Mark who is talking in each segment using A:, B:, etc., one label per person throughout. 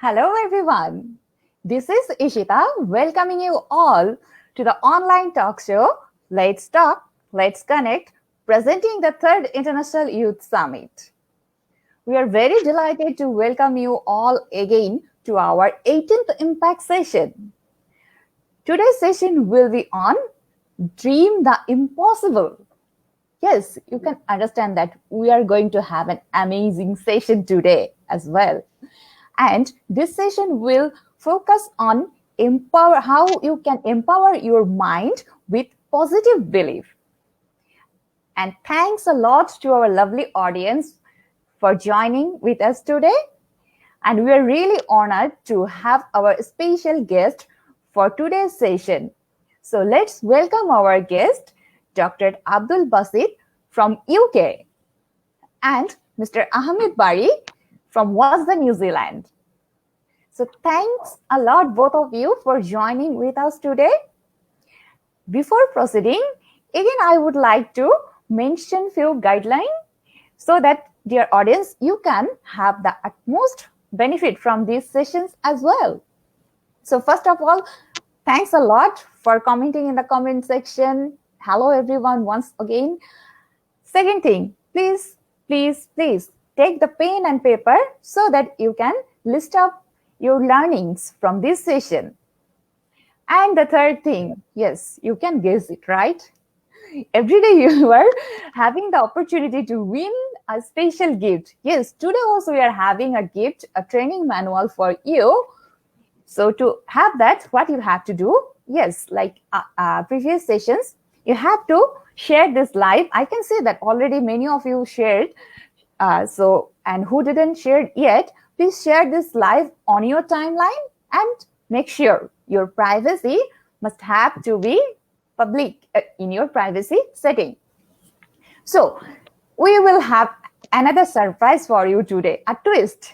A: Hello everyone. This is Ishita welcoming you all to the online talk show Let's Talk, Let's Connect, presenting the 3rd International Youth Summit. We are very delighted to welcome you all again to our 18th Impact session. Today's session will be on Dream the Impossible. Yes, you can understand that we are going to have an amazing session today as well. And this session will focus on how you can empower your mind with positive belief. And thanks a lot to our lovely audience for joining with us today. And we are really honored to have our special guest for today's session. So let's welcome our guest, Dr. Abdul Basit from UK and Mr. Ahmed Bari from WSDA, New Zealand. So thanks a lot, both of you, for joining with us today. Before proceeding, again, I would like to mention few guidelines so that, dear audience, you can have the utmost benefit from these sessions as well. So first of all, thanks a lot for commenting in the comment section. Hello, everyone, once again. Second thing, please take the pen and paper so that you can list up your learnings from this session. And the third thing, yes, you can guess it, right? Every day you are having the opportunity to win a special gift. Yes, today also we are having a gift, a training manual for you. So to have that, what you have to do, yes, like previous sessions, you have to share this live. I can say that already many of you shared. And who didn't share yet, please share this live on your timeline and make sure your privacy must have to be public in your privacy setting. So we will have another surprise for you today, a twist.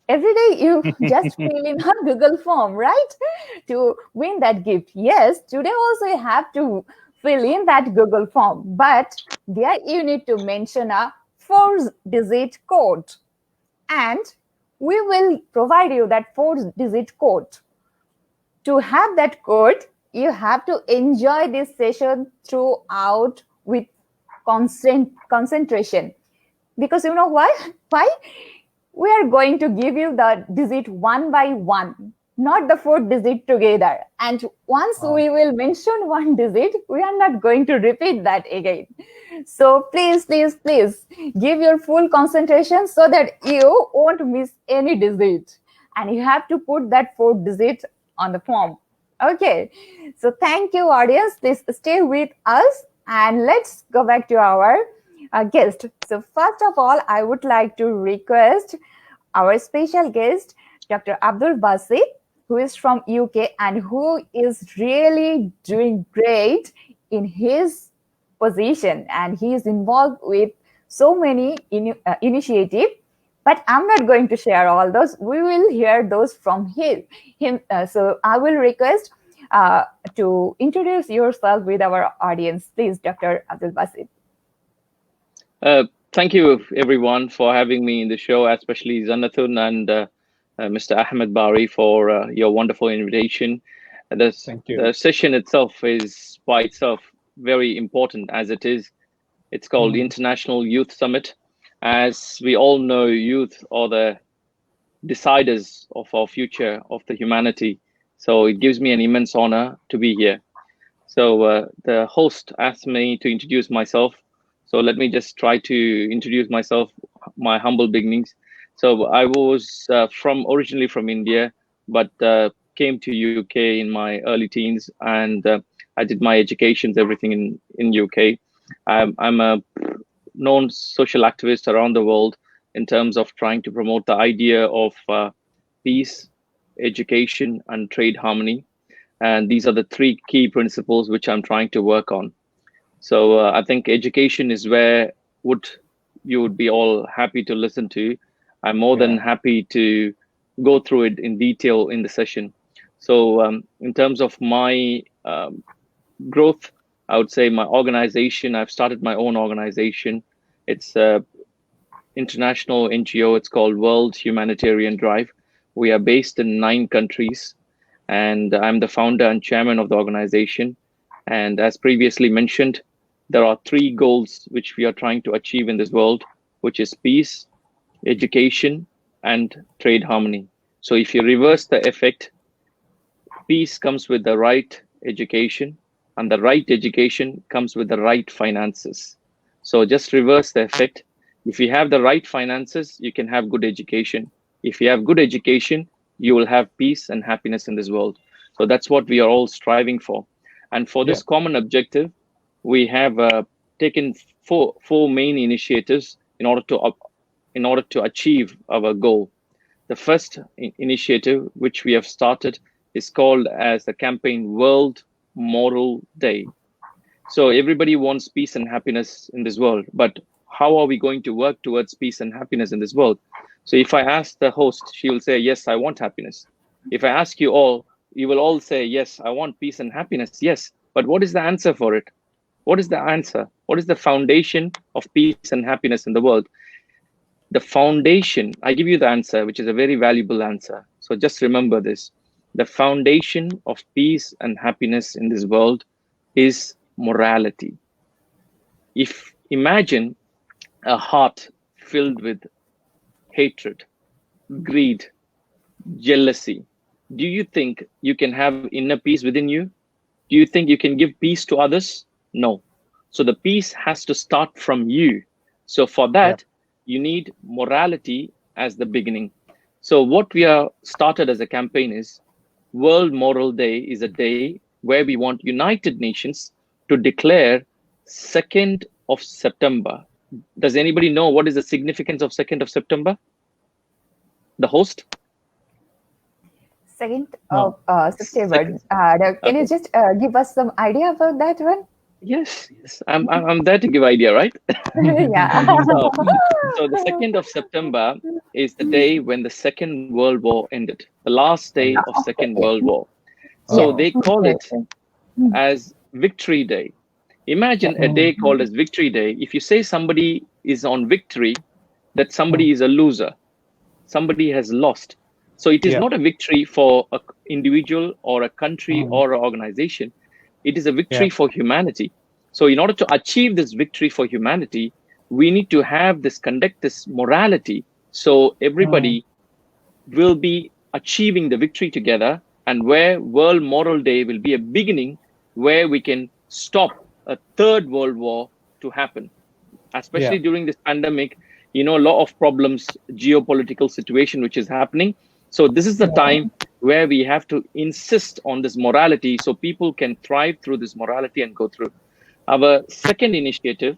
A: Every day you just fill in a Google form, right? To win that gift. Yes, today also you have to fill in that Google form, but there you need to mention a 4-digit code. And we will provide you that 4-digit code. To have that code, you have to enjoy this session throughout with concentration. Because you know why? Why? We are going to give you the digit one by one, not the 4 digit together. And once we will mention 1 digit, we are not going to repeat that again. So please give your full concentration so that you won't miss any digit. And you have to put that 4 digit on the form. Okay. So thank you, audience. Please stay with us and let's go back to our guest. So first of all, I would like to request our special guest, Dr. Abdul Basit, who is from UK and who is really doing great in his position, and he is involved with so many initiatives. But I'm not going to share all those. We will hear those from him. So I will request to introduce yourself with our audience, please, Dr. Abdul Basit.
B: Thank you, everyone, for having me in the show, especially Zanathun and Mr. Ahmed Bari for your wonderful invitation.
C: Thank you.
B: The session itself is by itself very important as it is. It's called the International Youth Summit. As we all know, youth are the deciders of our future, of the humanity. So it gives me an immense honor to be here. So the host asked me to introduce myself. So let me just try to introduce myself, my humble beginnings. So I was originally from India, but came to UK in my early teens, and I did my educations, everything in UK. I'm a known social activist around the world in terms of trying to promote the idea of peace, education, and trade harmony. And these are the 3 key principles which I'm trying to work on. So I think education is where you would be all happy to listen to. I'm more than happy to go through it in detail in the session. So in terms of my growth, I would say my organization, I've started my own organization. It's an international NGO. It's called World Humanitarian Drive, We are based in 9 countries, and I'm the founder and chairman of the organization. And as previously mentioned, there are 3 goals which we are trying to achieve in this world, which is peace, education, and trade harmony. So if you reverse the effect, peace comes with the right education, and the right education comes with the right finances. So just reverse the effect. If you have the right finances, you can have good education. If you have good education, you will have peace and happiness in this world. So that's what we are all striving for. And for this common objective, we have taken four main initiatives in order to achieve our goal. The first initiative, which we have started, is called as the campaign World Moral Day. So everybody wants peace and happiness in this world, but how are we going to work towards peace and happiness in this world? So if I ask the host, she will say, yes, I want happiness. If I ask you all, you will all say, yes, I want peace and happiness. Yes, but what is the answer for it? What is the answer? What is the foundation of peace and happiness in the world? The foundation, I give you the answer, which is a very valuable answer. So just remember this. The foundation of peace and happiness in this world is morality. If imagine a heart filled with hatred, greed, jealousy, do you think you can have inner peace within you? Do you think you can give peace to others? No. So the peace has to start from you. So for that, you need morality as the beginning. So what we are started as a campaign is World Moral Day is a day where we want United Nations to declare 2nd of September. Does anybody know what is the significance of 2nd of September? The host?
A: 2nd of September. Can you just give us some idea about that one?
B: Yes. I'm there to give idea, right?
A: Yeah.
B: So the 2nd of September is the day when the Second World War ended, the last day of Second World War. So they call it as Victory Day. Imagine a day called as Victory Day. If you say somebody is on victory, that somebody is a loser, somebody has lost. So it is not a victory for an individual or a country or an organization. It is a victory for humanity. So in order to achieve this victory for humanity, we need to have conduct this morality. So everybody will be achieving the victory together, and where World Moral Day will be a beginning where we can stop a 3rd World War to happen. Especially during this pandemic, a lot of problems, geopolitical situation which is happening. So this is the time where we have to insist on this morality so people can thrive through this morality and go through. Our second initiative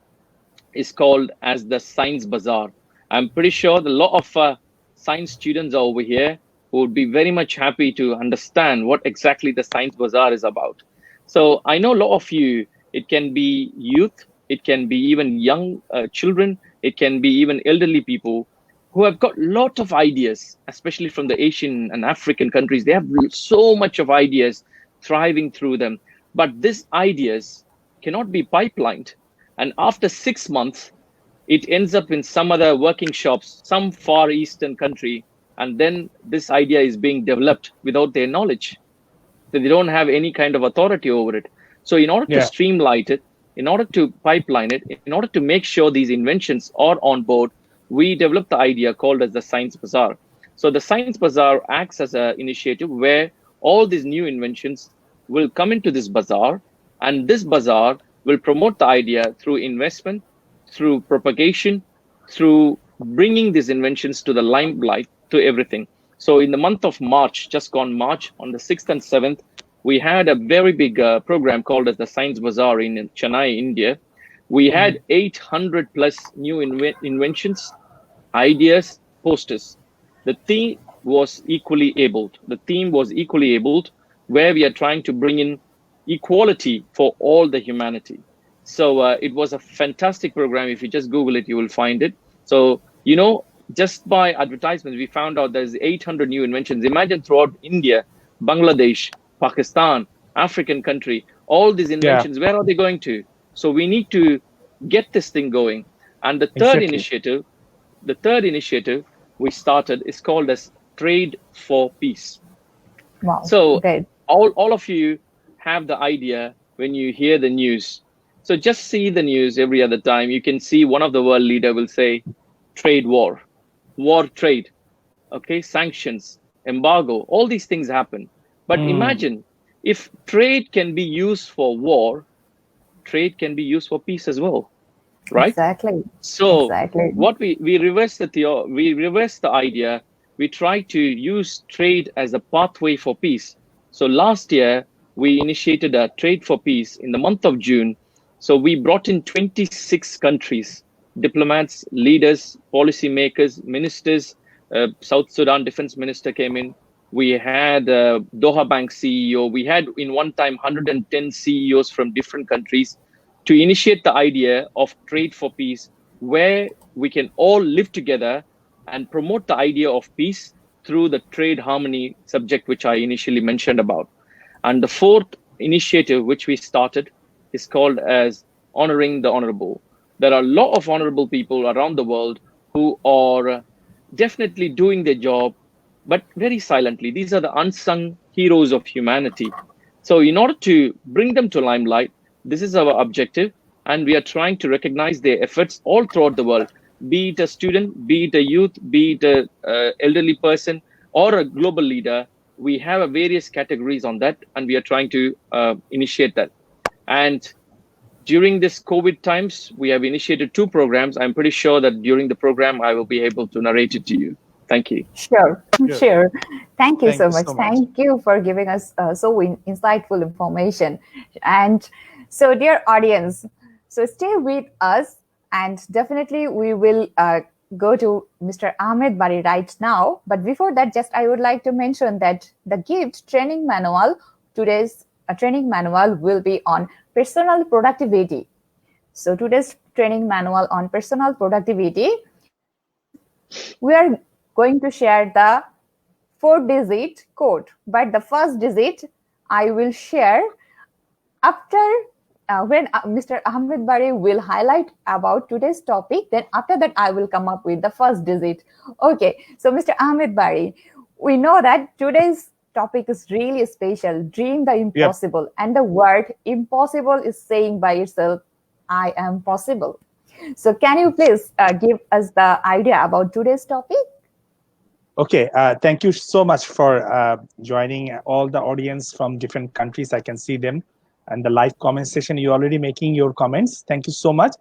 B: is called as the Science Bazaar. I'm pretty sure a lot of science students are over here who would be very much happy to understand what exactly the Science Bazaar is about. So I know a lot of you, it can be youth, it can be even young children, it can be even elderly people who have got a lot of ideas, especially from the Asian and African countries. They have so much of ideas thriving through them. But these ideas cannot be pipelined. And after 6 months, it ends up in some other working shops, some far eastern country. And then this idea is being developed without their knowledge. So they don't have any kind of authority over it. So in order to streamline it, in order to pipeline it, in order to make sure these inventions are on board, we developed the idea called as the Science Bazaar. So the Science Bazaar acts as an initiative where all these new inventions will come into this bazaar, and this bazaar will promote the idea through investment, through propagation, through bringing these inventions to the limelight, to everything. So in the month of March, just gone March, on the 6th and 7th, we had a very big program called as the Science Bazaar in Chennai, India. We had 800 plus new inventions, ideas, posters. The theme was equally abled. Where we are trying to bring in equality for all the humanity. So it was a fantastic program. If you just Google it, you will find it. So, just by advertisements, we found out there's 800 new inventions. Imagine throughout India, Bangladesh, Pakistan, African country, all these inventions, where are they going to? So we need to get this thing going. And the third initiative we started is called as trade for peace.
A: Wow.
B: So
A: Great.
B: all of you have the idea when you hear the news. So just see the news every other time. You can see one of the world leader will say trade war, trade, okay, sanctions, embargo, all these things happen. But imagine if trade can be used for war, trade can be used for peace as well, right?
A: Exactly.
B: So
A: Exactly.
B: what we reverse we reverse the idea. We try to use trade as a pathway for peace. So last year we initiated a trade for peace in the month of June. So we brought in 26 countries, diplomats, leaders, policymakers, ministers. South Sudan defense minister came in. We had Doha Bank CEO. We had in one time 110 CEOs from different countries to initiate the idea of trade for peace, where we can all live together and promote the idea of peace through the trade harmony subject, which I initially mentioned about. And the fourth initiative, which we started, is called as Honoring the Honorable. There are a lot of honorable people around the world who are definitely doing their job, but very silently. These are the unsung heroes of humanity. So in order to bring them to limelight, this is our objective, and we are trying to recognize their efforts all throughout the world, be it a student, be it a youth, be it a elderly person, or a global leader. We have a various categories on that, and we are trying to initiate that. And during this COVID times, we have initiated 2 programs. I'm pretty sure that during the program, I will be able to narrate it to you. Thank you.
A: Sure. Sure. Thank you so much.
C: So much.
A: Thank you for giving us insightful information. And so, dear audience, so stay with us, and definitely we will go to Mr. Ahmed Bari right now. But before that, just I would like to mention that the gift training manual, today's training manual will be on personal productivity. So today's training manual on personal productivity, we are going to share the 4-digit code, but the first digit I will share after when Mr. Ahmed Bari will highlight about today's topic. Then after that, I will come up with the first digit. Okay, so Mr. Ahmed Bari, we know that today's topic is really special, dream the impossible. Yep. And the word impossible is saying by itself, I am possible. So can you please give us the idea about today's topic?
C: Okay, thank you so much for joining all the audience from different countries. I can see them. And the live comment session, you're already making your comments. Thank you so much.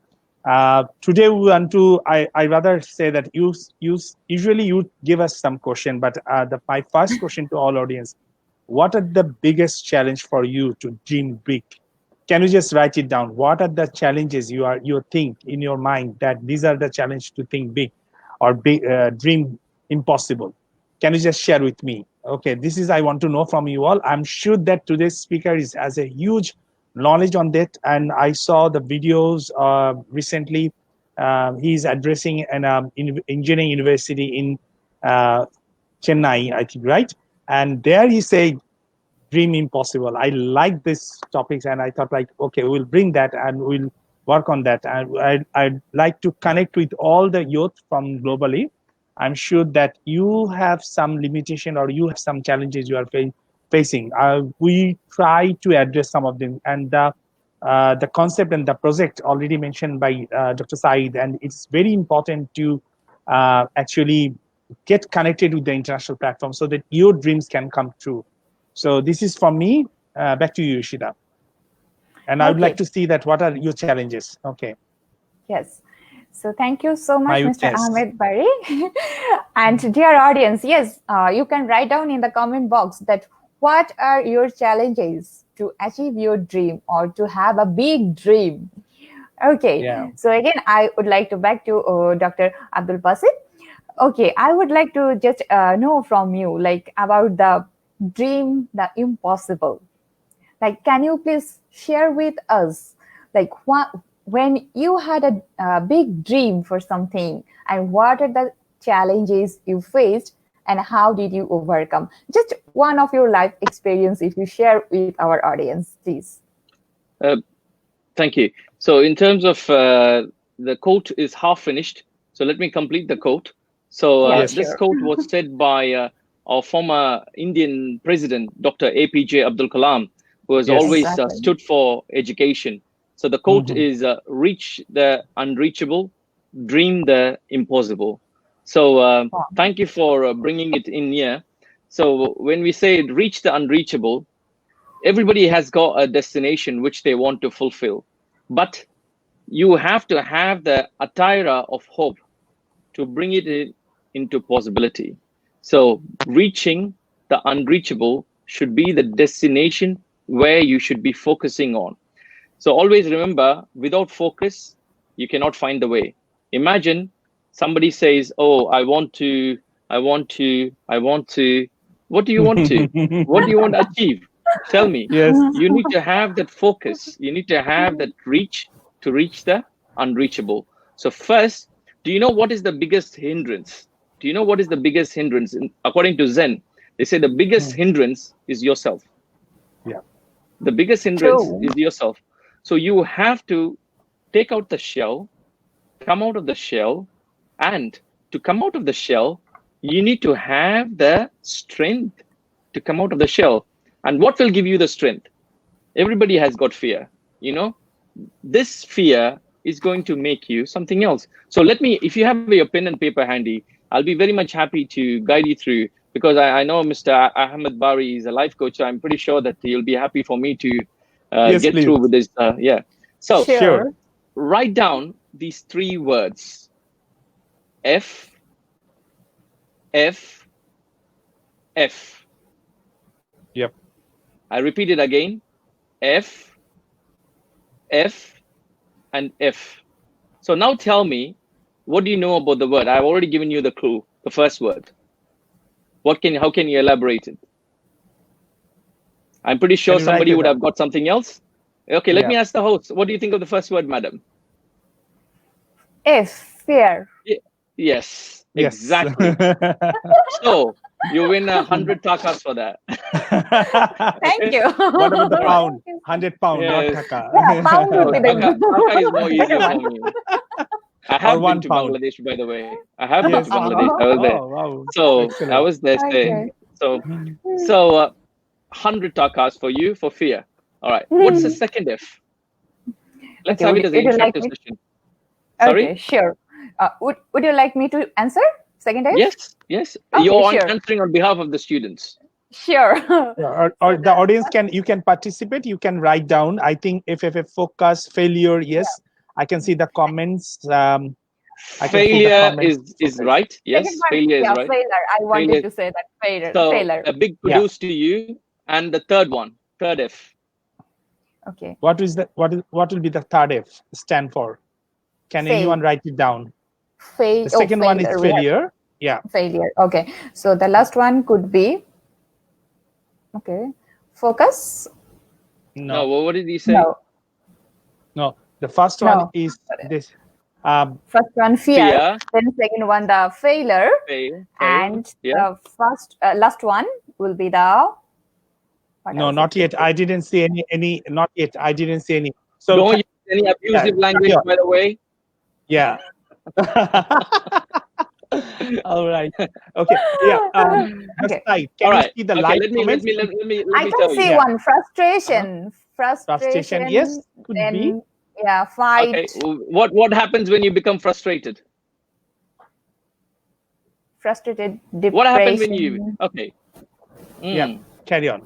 C: Today we want to, I rather say that usually you give us some question, but my first question to all audience, what are the biggest challenge for you to dream big? Can you just write it down? What are the challenges you think in your mind that these are the challenge to think big or big, dream impossible? Can you just share with me? Okay, this is I want to know from you all. I'm sure that today's speaker has a huge knowledge on that, and I saw the videos recently. He's addressing an engineering university in Chennai, I think, right? And there he said, "Dream impossible." I like this topics, and I thought, like, okay, we'll bring that and we'll work on that. And I'd like to connect with all the youth from globally. I'm sure that you have some limitation or you have some challenges you are facing. We try to address some of them, and the concept and the project already mentioned by Dr. Syed, and it's very important to actually get connected with the international platform so that your dreams can come true. So this is from me. Back to you, Ishita. And I would like to see that what are your challenges. Okay.
A: Yes. So thank you so much, Mr. Ahmed Bari. And dear audience, yes, you can write down in the comment box that what are your challenges to achieve your dream or to have a big dream. Okay. Yeah. So again, I would like to back to Dr. Abdul Basit. Okay, I would like to just know from you, like, about the dream, the impossible. Like, can you please share with us, like, what, when you had a big dream for something, and what are the challenges you faced, and how did you overcome? Just one of your life experience, if you share with our audience, please.
B: Thank you. So in terms of the quote is half finished. So let me complete the quote. So this quote was said by our former Indian president, Dr. APJ Abdul Kalam, who has
C: Yes.
B: always
A: Exactly.
B: stood for education. So the quote is, reach the unreachable, dream the impossible. So thank you for bringing it in here. So when we say reach the unreachable, everybody has got a destination which they want to fulfill, but you have to have the attire of hope to bring it into possibility. So reaching the unreachable should be the destination where you should be focusing on. So always remember, without focus, you cannot find the way. Imagine somebody says, oh, I want to. What do you want to? What do you want to achieve? Tell me.
C: Yes.
B: You need to have that focus. You need to have that reach to reach the unreachable. So first, do you know what is the biggest hindrance? Do you know what is the biggest hindrance? According to Zen, they say the biggest hindrance is yourself.
C: Yeah.
B: The biggest hindrance
A: True.
B: is yourself. So you have to take out the shell, come out of the shell, and to come out of the shell, you need to have the strength to come out of the shell. And what will give you the strength? Everybody has got fear, you know? This fear is going to make you something else. So if you have your pen and paper handy, I'll be very much happy to guide you through, because I know Mr. Ahmed Bari is a life coach. So I'm pretty sure that he'll be happy for me to
C: Yes,
B: get
C: please.
B: through with this. Yeah. So
C: Sure.
B: write down these 3 words: F, F, F.
C: Yep.
B: I repeat it again: F, F, and F. So now tell me, what do you know about the word? I've already given you the clue, the first word. How can you elaborate it? I'm pretty sure
C: Can you write
B: somebody
C: it
B: would
C: down?
B: have got something else. Okay, let
C: Yeah.
B: me ask the host. What do you think of the first word, madam?
A: F, fear.
B: Yes,
C: Yes.
B: exactly. So you win 100 takas for that.
A: Thank you.
C: What about the
B: Alright.
C: pound? 100 pound,
B: Yes.
C: not taka.
A: Yeah, pound
B: No,
A: would be the
B: taka is more easier
A: better
B: for
A: one.
B: me. I have been
C: 1
B: to
C: pound.
B: Bangladesh, by the way. I have been
C: Yes.
B: to Bangladesh. I was there.
C: Oh, wow.
B: So I
C: Excellent.
B: was there staying. So 100 takas for you for fear. All right. What's the second F? Let's
A: Okay,
B: have
A: would
B: it as
A: you-
B: an
A: would you like
B: interactive
A: me-
B: session. Sorry?
A: Okay, sure. Would you like me to answer second F?
B: Yes.
A: Okay,
B: You're
A: sure.
B: answering on behalf of the students.
A: Sure.
C: Or the audience you can participate. You can write down. I think if focus, failure, yes. I can see the comments. I can see the
B: Failure
C: comments.
B: is right. Yes,
A: Second one,
B: failure is
A: yeah,
B: right.
A: failure. I wanted
B: Failure.
A: to say that failure.
B: So
A: failure.
B: a big
C: Yeah.
B: kudos to you. And the third one, third F.
A: Okay.
C: What will be the third F stand for? Can
A: Fail.
C: anyone write it down?
A: Fail.
C: The second one is
A: failure. We have
C: failure. Yeah.
A: failure. Okay. So the last one could be focus.
B: No, what did he say?
C: No. The first one is this.
A: First one fear.
B: Fear.
A: Then second one the failure.
B: Fail.
A: And
B: Yeah.
A: the last one will be the. what
C: No,
A: else
C: not
A: it
C: yet.
A: could
C: I didn't see any. Not yet. I didn't see any. So
B: Don't use any abusive language, by the way.
C: yeah. All right. Okay. Yeah.
A: Okay.
C: Side. Can
B: All
C: you
B: right.
C: see the
B: Okay,
C: live
B: let me
C: comments?
B: let
A: I
B: me
A: can
B: tell
A: see
B: you.
A: one frustration.
C: Frustration. Yes, could
A: then,
C: be.
A: Yeah, fight.
B: Okay. What happens when you become frustrated?
A: Frustrated, depression.
B: What happened when you okay?
C: Yeah. Carry on.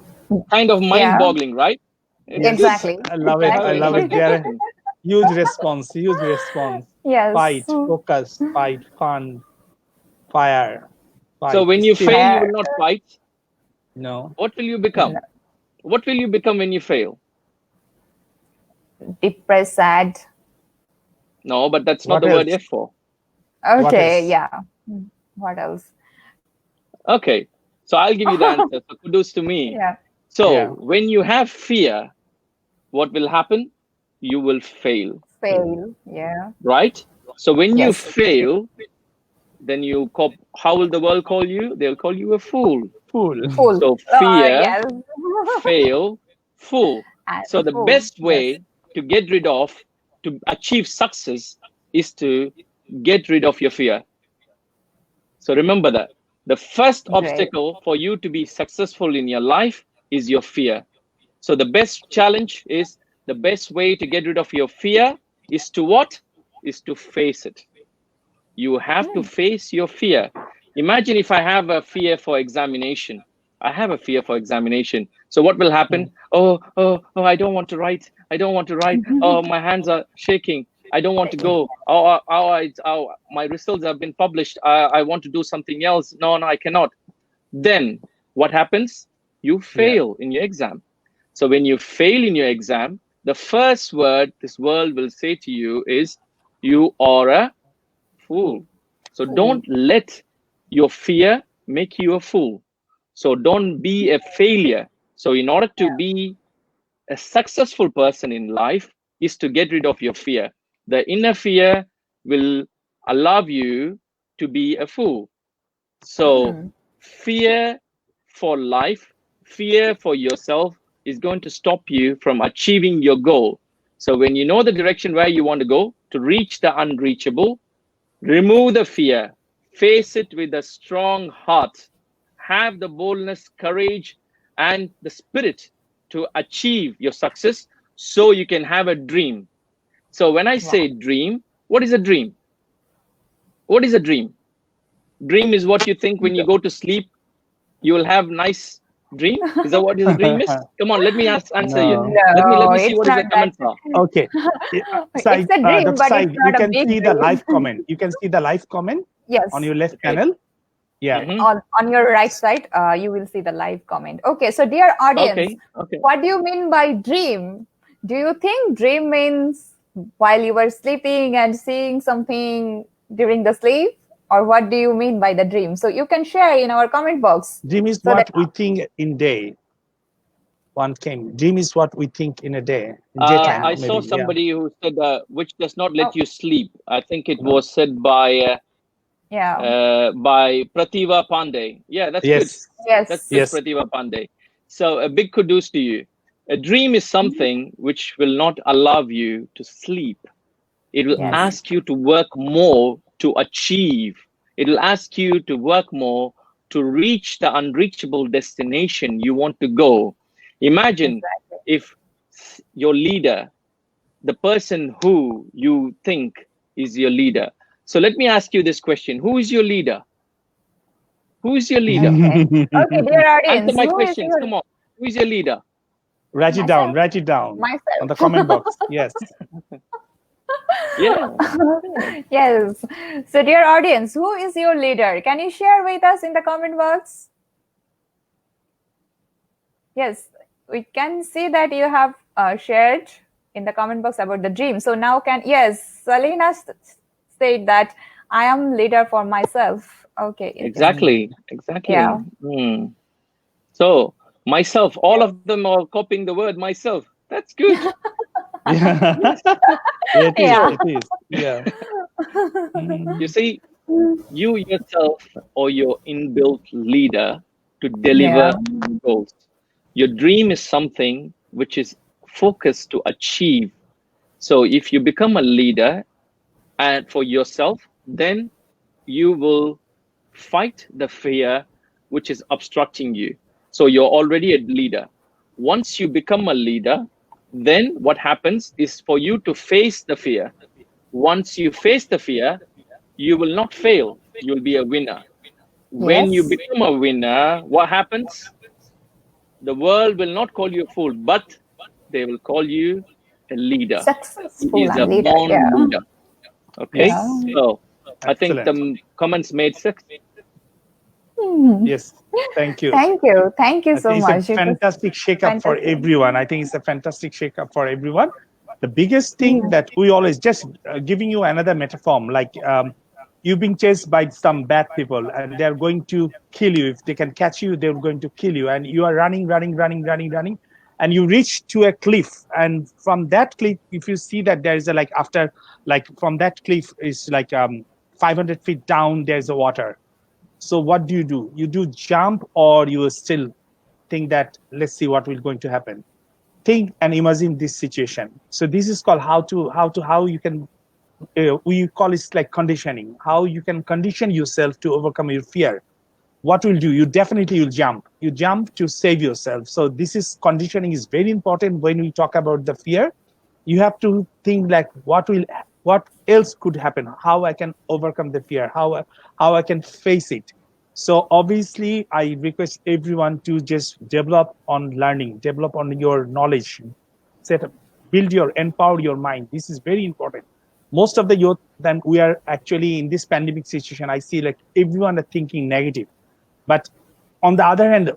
B: Kind of mind-boggling, right?
C: Yes.
A: Exactly.
C: I love it. I love it. There are huge response.
A: Yes.
C: Fight, focus, fight, fun, fire. Fight,
B: So when you
C: speed.
B: fail, you will not fight.
C: No.
B: What will you become? What will you become when you fail?
A: Depressed, sad.
B: No, but that's not
C: What
B: the word
C: else?
B: F for.
A: Okay,
C: else?
A: yeah. What else?
B: Okay. So I'll give you the answer. So kudos to me.
A: Yeah.
B: So
C: Yeah.
B: when you have fear, what will happen? You will fail,
A: Fail. Yeah.
B: right? So when you
A: Yes.
B: fail, then how will the world call you? They'll call you a fool.
C: Fool.
A: Full.
B: So fear,
A: Yes.
B: fail, fool.
A: And
B: So the
A: full,
B: best
A: yes.
B: way to get rid of, to achieve success is to get rid of your fear. So remember that. The first
A: Great.
B: obstacle for you to be successful in your life is your fear. So the best challenge is, the best way to get rid of your fear is to what? Is to face it. You have to face your fear. Imagine if I have a fear for examination. I have a fear for examination. So what will happen? Oh, I don't want to write. I don't want to write. Oh, my hands are shaking. I don't want to go. Oh, my results have been published. I want to do something else. No, I cannot. Then what happens? You fail in your exam. So when you fail in your exam, the first word this world will say to you is, you are a fool. So don't let your fear make you a fool. So don't be a failure. So in order to be a successful person in life is to get rid of your fear. The inner fear will allow you to be a fool. So fear for life, fear for yourself is going to stop you from achieving your goal. So when you know the direction where you want to go to reach the unreachable, remove the fear, face it with a strong heart, have the boldness, courage, and the spirit to achieve your success so you can have a dream. So when I say dream, what is a dream? What is a dream? Dream is what you think when you go to sleep, you will have nice dream. Is that what a dream is? Come on, let me answer you. Let me see what is the comments are.
C: Okay. Syed,
A: It's a dream,
C: Dr.
A: but
C: Syed,
A: it's
C: you
A: not a
C: can
A: big
C: see the
A: dream.
C: live comment. You can see the live comment
A: Yes.
C: on your left panel. Yeah.
A: On your right side, you will see the live comment. Okay, so dear audience,
B: Okay.
A: what do you mean by dream? Do you think dream means while you were sleeping and seeing something during the sleep? Or what do you mean by the dream? So you can share in our comment box.
C: Dream is
A: so
C: what
A: that
C: we think in day. One came. Dream is what we think in a day.
B: I
C: Daytime,
B: saw
C: maybe.
B: somebody who said, which does not let you sleep. I think it was said by Prativa Pandey. Yeah, that's good.
A: Yes.
B: That's good, Prativa Pandey. So a big kudos to you. A dream is something which will not allow you to sleep. It will ask you to work more to achieve. It will ask you to work more to reach the unreachable destination you want to go. Imagine if your leader, the person who you think is your leader. So let me ask you this question. Who is your leader? Who is your leader?
A: Okay, dear audience.
B: Answer my questions. Come on. Who is your leader?
C: Write it down. Write it down.
A: Myself.
C: On the comment box. Yes.
B: Yeah.
A: Yes. So dear audience, who is your leader? Can you share with us in the comment box? Yes, we can see that you have shared in the comment box about the dream. So now Selena said that I am leader for myself. Okay.
B: Exactly.
A: Yeah.
B: So myself, all of them are copying the word myself. That's good.
C: It is. Yeah.
B: You see, you yourself or your inbuilt leader to deliver goals. Your dream is something which is focused to achieve. So if you become a leader and for yourself, then you will fight the fear which is obstructing you. So you're already a leader. Once you become a leader, then what happens is for you to face the fear. Once you face the fear, you will not fail. You'll be a winner. When you become a winner, what happens? The world will not call you a fool, but they will call you a leader.
A: Successful
B: He is a
A: leader.
B: born leader. Okay, so I think
C: Excellent.
B: the comments made sense.
C: Yes, thank you.
A: Thank you so much.
C: It's a fantastic shake-up for everyone. I think it's a fantastic shake-up for everyone. The biggest thing that we always just giving you another metaphor, like you've been chased by some bad people and they're going to kill you. If they can catch you, they're going to kill you. And you are running. And you reach to a cliff. And from that cliff, if you see that there is from that cliff is 500 feet down, there's a water. So what do? You do jump, or you still think that let's see what will going to happen. Think and imagine this situation. So this is called how you can we call it like conditioning. How you can condition yourself to overcome your fear. what will do? You definitely will jump. You jump to save yourself. So this is conditioning is very important when we talk about the fear. You have to think like what else could happen? How I can overcome the fear? How I can face it? So obviously, I request everyone to just develop on learning, develop on your knowledge, empower your mind. This is very important. Most of the youth, then we are actually in this pandemic situation, I see like everyone are thinking negative. But on the other hand,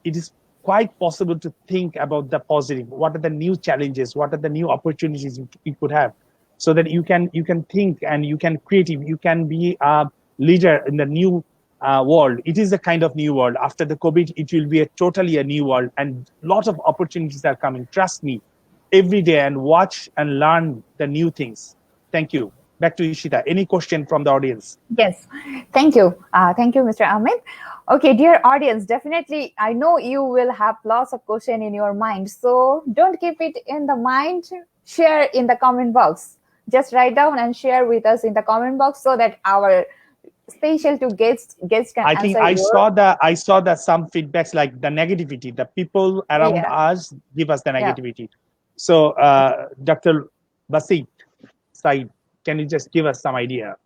C: it is quite possible to think about the positive. What are the new challenges? What are the new opportunities you could have? So that you can think and you can creative. You can be a leader in the new world. It is a kind of new world. After the COVID, it will be totally a new world, and lots of opportunities are coming. Trust me, every day, and watch and learn the new things. Thank you. Back to Ishita. Any question from the audience?
A: Yes, thank you. Thank you, Mr. Amit. Okay, dear audience, definitely, I know you will have lots of questions in your mind. So don't keep it in the mind. Share in the comment box. Just write down and share with us in the comment box so that our special to guests can
C: I think
A: answer
C: I saw that some feedbacks like the negativity, the people around us give us the negativity. So Dr. Basit, Syed, can you just give us some idea?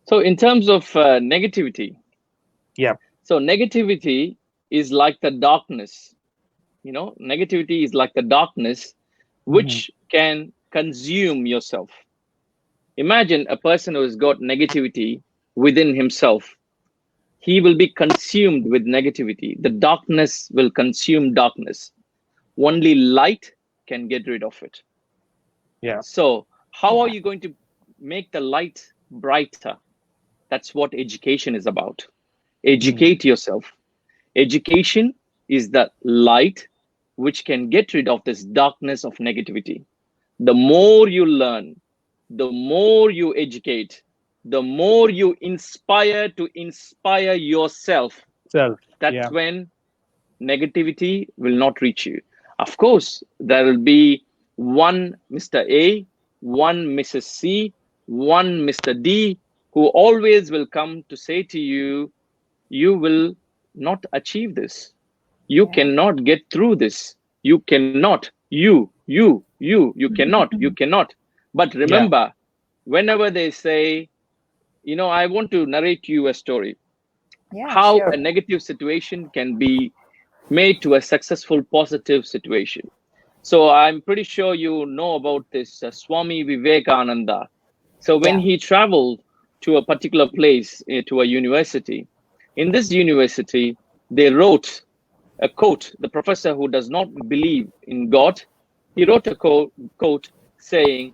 B: So in terms of negativity,
C: yeah.
B: So negativity is like the darkness. You know, negativity is like the darkness which can consume yourself. Imagine a person who has got negativity within himself. He will be consumed with negativity. The darkness will consume darkness. Only light can get rid of it.
C: Yeah.
B: So how are you going to make the light brighter? That's what education is about. Educate yourself. Education is the light which can get rid of this darkness of negativity. The more you learn, the more you educate, the more you inspire to inspire yourself. That's when negativity will not reach you. Of course, there will be one Mr. A, one Mrs. C, one Mr. D, who always will come to say to you, you will not achieve this. You cannot get through this. You cannot. You cannot. You cannot. But remember, whenever they say, you know, I want to narrate you a story. How a negative situation can be made to a successful, positive situation. So I'm pretty sure you know about this Swami Vivekananda. So when he traveled to a particular place, to a university, in this university, they wrote a quote. The professor who does not believe in God, he wrote a quote saying,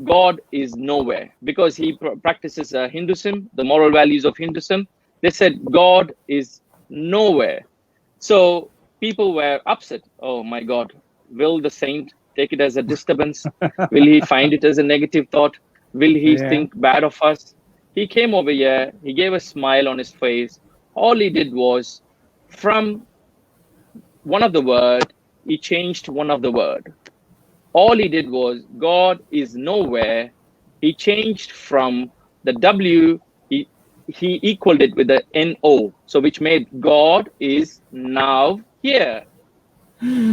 B: God is nowhere, because he practices Hinduism, the moral values of Hinduism. They said, God is nowhere. So people were upset. Oh my God, will the saint take it as a disturbance? Will he find it as a negative thought? Will he think bad of us? He came over here, he gave a smile on his face. All he did was, from one of the word, he changed one of the word. All he did was, God is nowhere. He changed from the W, he equaled it with the NO. So which made God is now here.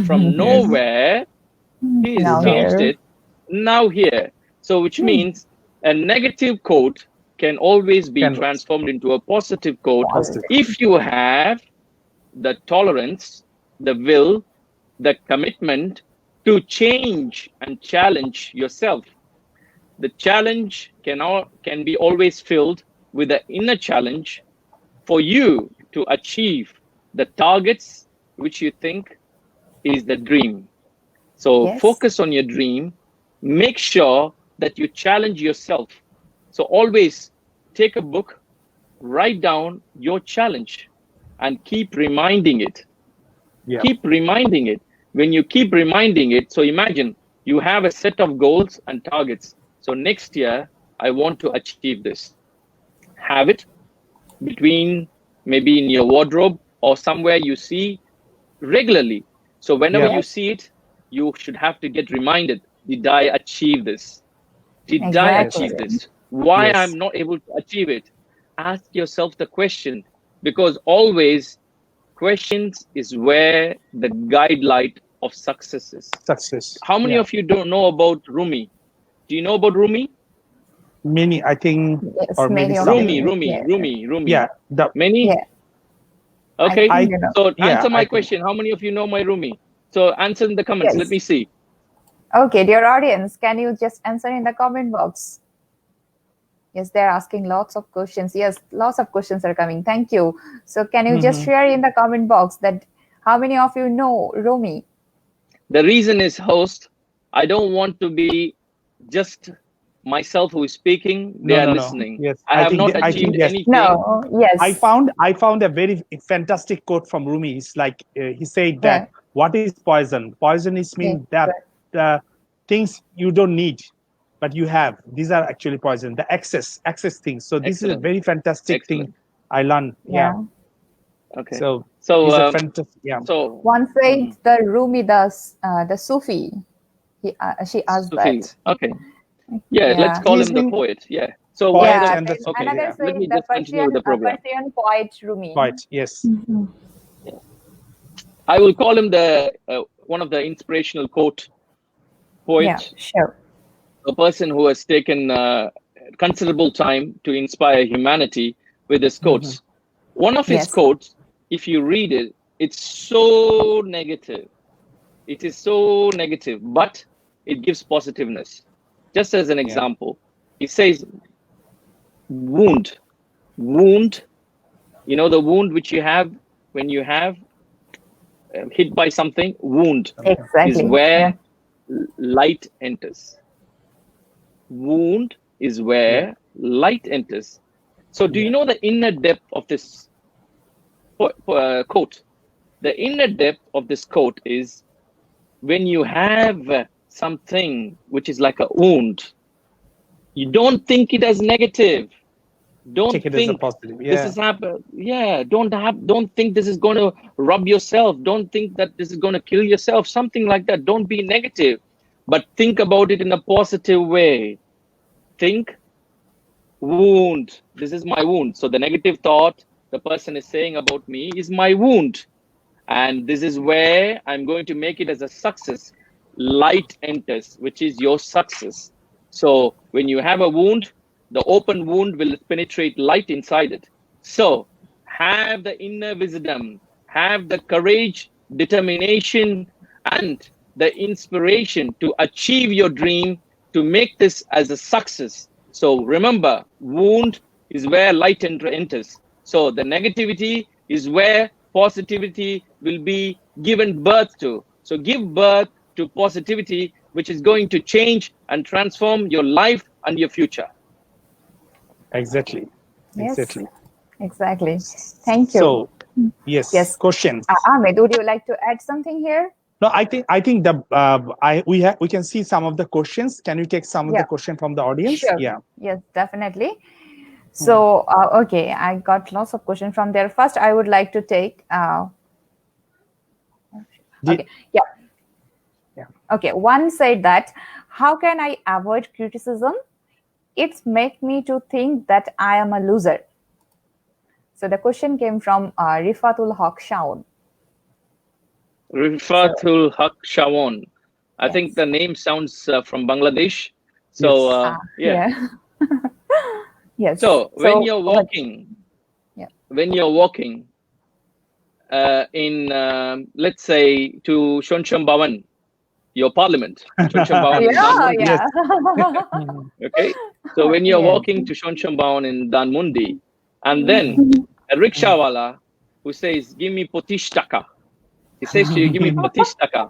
B: From nowhere, he's changed it, now here. So which means a negative quote can always be transformed into a positive quote if you have the tolerance, the will, the commitment to change and challenge yourself. The challenge can be always filled with the inner challenge for you to achieve the targets which you think is the dream. So focus on your dream. Make sure that you challenge yourself. So always take a book, write down your challenge, and keep reminding it. Keep reminding it. When you keep reminding it, so imagine you have a set of goals and targets. So next year, I want to achieve this. Have it between, maybe in your wardrobe or somewhere you see regularly. So whenever you see it, you should have to get reminded, did I achieve this? Did I achieve this? Why I'm not able to achieve it? Ask yourself the question, because always questions is where the guidelight of success is.
C: Success.
B: How many of you don't know about Rumi? Do you know about Rumi?
C: Many, I think,
A: Yes,
C: or maybe
A: many of
C: some.
A: them.
B: Rumi.
C: Yeah.
B: Many?
A: Yeah.
B: Okay.
A: I think you know.
B: So
C: Yeah,
B: answer
C: I
B: my
C: think.
B: question. How many of you know my Rumi? So answer in the comments.
A: Yes.
B: Let me see.
A: Okay, dear audience, can you just answer in the comment box? Yes, they're asking lots of questions. Yes, lots of questions are coming. Thank you. So can you just share in the comment box that how many of you know Rumi?
B: The reason is, host, I don't want to be just myself who is speaking. They
C: No,
B: are
C: no, no.
B: listening.
C: Yes,
B: I have not
C: I think
B: achieved
C: yes.
B: anything.
A: No, yes.
C: I found a very fantastic quote from Rumi. It's like he said that what is poison? Poison is mean that things you don't need, but you have. These are actually poison. The excess things. So this is a
B: Excellent.
C: very fantastic thing
B: Excellent.
C: I learned. Yeah.
B: Okay.
C: So
B: So,
C: these are fantastic. Yeah.
B: so
A: One said the Rumi, the Sufi. She asked
B: Sufi.
A: that.
B: Okay. Yeah, let's
A: Yeah.
B: call
C: He's
B: him the
C: been
B: poet. Yeah. So
C: poet
B: what
A: Yeah,
C: and the
A: then
B: okay,
A: another
C: yeah.
B: let me
A: said the
B: just continue with the program.
A: Persian poet Rumi.
C: Poet. Yes.
B: I will call him the one of the inspirational poet,
A: Yeah, sure.
B: a person who has taken considerable time to inspire humanity with his quotes. One of his quotes, if you read it, it's so negative. It is so negative, but it gives positiveness. Just as an example, he says, wound, you know, the wound which you have when you have hit by something, wound is where light enters. Wound is where light enters. So do you know the inner depth of this quote? The inner depth of this quote is when you have something which is like a wound, you don't think it as negative. Don't
C: Take it
B: think
C: as a positive.
B: this is happening. Yeah, don't think this is going to rub yourself. Don't think that this is going to kill yourself. Something like that. Don't be negative, but think about it in a positive way. Think wound. This is my wound. So the negative thought the person is saying about me is my wound. And this is where I'm going to make it as a success. Light enters, which is your success. So when you have a wound, the open wound will penetrate light inside it. So have the inner wisdom, have the courage, determination, and the inspiration to achieve your dream, to make this as a success. So remember, wound is where light enters. So the negativity is where positivity will be given birth to. So give birth to positivity, which is going to change and transform your life and your future.
C: Exactly.
A: Yes,
C: Exactly.
A: exactly. Thank you.
C: So yes. Questions.
A: Ahmed, would you like to add something here?
C: No, I think the we can see some of the questions. Can you take some of the question from the audience?
A: Sure.
C: Yeah.
A: Yes, definitely. So okay, I got lots of questions from there. First, I would like to take. Okay. Yeah. Okay. One said that, how can I avoid criticism? It's make me to think that I am a loser. So the question came from Rifatul Haq Shaun.
B: Rifatul Haq Shaun. I think the name sounds from Bangladesh. So yeah.
A: Yes.
B: So when you're walking, in let's say to Shonsham Bhavan, your parliament, Shonsham Bhavan in Dhanmundi. Okay. So when you're walking to Shonsham Bhavan in Dhanmundi, and then a rickshawala who says, "Give me potish taka," he says to you, "Give me potish taka,"